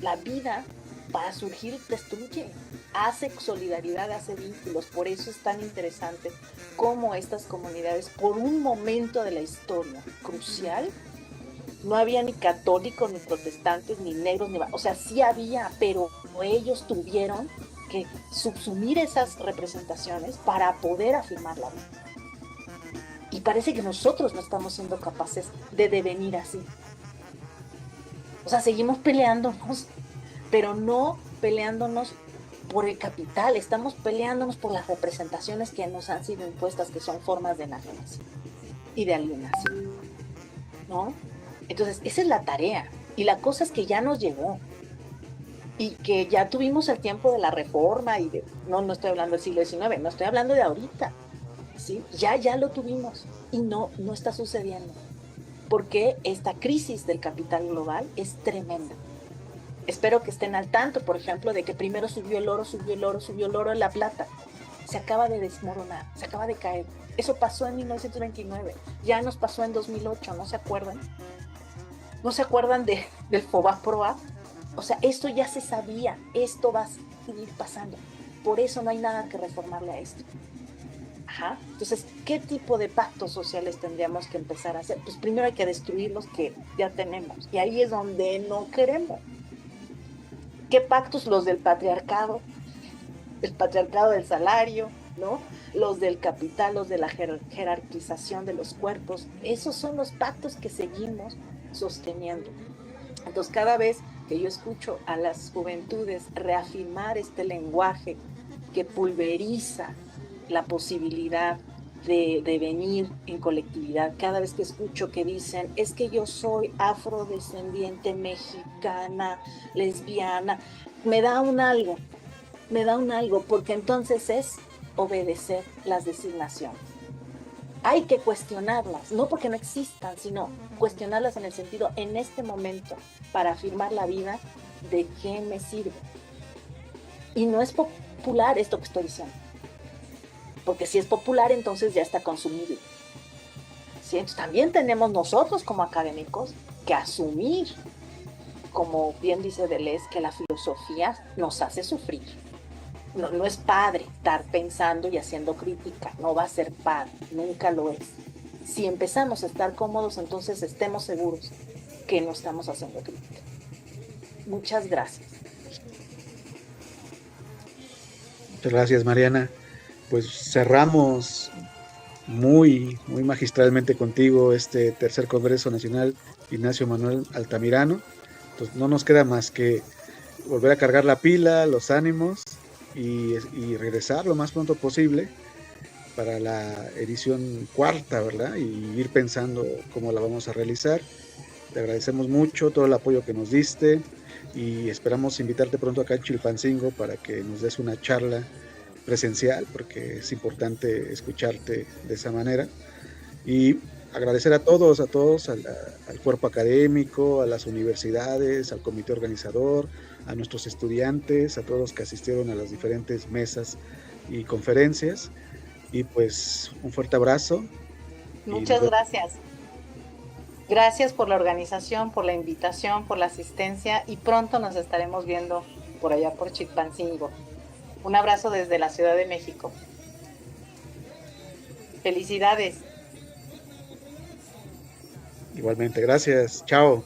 La vida, para surgir, destruye, hace solidaridad, hace vínculos. Por eso es tan interesante cómo estas comunidades, por un momento de la historia crucial, no había ni católicos, ni protestantes, ni negros, o sea, sí había, pero ellos tuvieron que subsumir esas representaciones para poder afirmar la vida. Y parece que nosotros no estamos siendo capaces de devenir así. O sea, seguimos peleándonos, pero no peleándonos por el capital, estamos peleándonos por las representaciones que nos han sido impuestas, que son formas de enajenación y de alienación, ¿no? Entonces, esa es la tarea. Y la cosa es que ya nos llegó. y que ya tuvimos el tiempo de la reforma y de, no estoy hablando del siglo XIX, no estoy hablando de ahorita, ¿sí? Ya lo tuvimos y no está sucediendo, porque esta crisis del capital global es tremenda. Espero que estén al tanto, por ejemplo, de que primero subió el oro en la plata, se acaba de desmoronar, se acaba de caer. Eso pasó en 1929, ya nos pasó en 2008, ¿no se acuerdan? ¿No se acuerdan del FOBAPROA? O sea, esto ya se sabía, esto va a seguir pasando. Por eso no hay nada que reformarle a esto. Ajá. Entonces, ¿qué tipo de pactos sociales tendríamos que empezar a hacer? Pues primero hay que destruir los que ya tenemos. Y ahí es donde no queremos. ¿Qué pactos? Los del patriarcado, el patriarcado del salario, ¿no? Los del capital, los de la jerarquización de los cuerpos. Esos son los pactos que seguimos sosteniendo. Entonces, cada vez que yo escucho a las juventudes reafirmar este lenguaje que pulveriza la posibilidad de venir en colectividad, cada vez que escucho que dicen, es que yo soy afrodescendiente mexicana, lesbiana, me da un algo, porque entonces es obedecer las designaciones. Hay que cuestionarlas, no porque no existan, sino cuestionarlas en el sentido, en este momento, para afirmar la vida, ¿de qué me sirve? Y no es popular esto que estoy diciendo, porque si es popular, entonces ya está consumido. ¿Sí? Entonces también tenemos nosotros como académicos que asumir, como bien dice Deleuze, que la filosofía nos hace sufrir. No es padre estar pensando y haciendo crítica, no va a ser padre, nunca lo es. Si empezamos a estar cómodos, entonces estemos seguros que no estamos haciendo crítica. Muchas gracias. Muchas gracias, Mariana. Pues cerramos muy magistralmente contigo este tercer Congreso Nacional Ignacio Manuel Altamirano. Entonces no nos queda más que volver a cargar la pila, los ánimos y regresar lo más pronto posible para la edición cuarta, ¿verdad? Y ir pensando cómo la vamos a realizar. Te agradecemos mucho todo el apoyo que nos diste y esperamos invitarte pronto acá en Chilpancingo para que nos des una charla presencial, porque es importante escucharte de esa manera. Y agradecer a todos, al cuerpo académico, a las universidades, al comité organizador, a nuestros estudiantes, a todos los que asistieron a las diferentes mesas y conferencias. Y pues un fuerte abrazo. Muchas gracias. Gracias por la organización, por la invitación, por la asistencia y pronto nos estaremos viendo por allá por Chilpancingo. Un abrazo desde la Ciudad de México. Felicidades. Igualmente, gracias. Chao.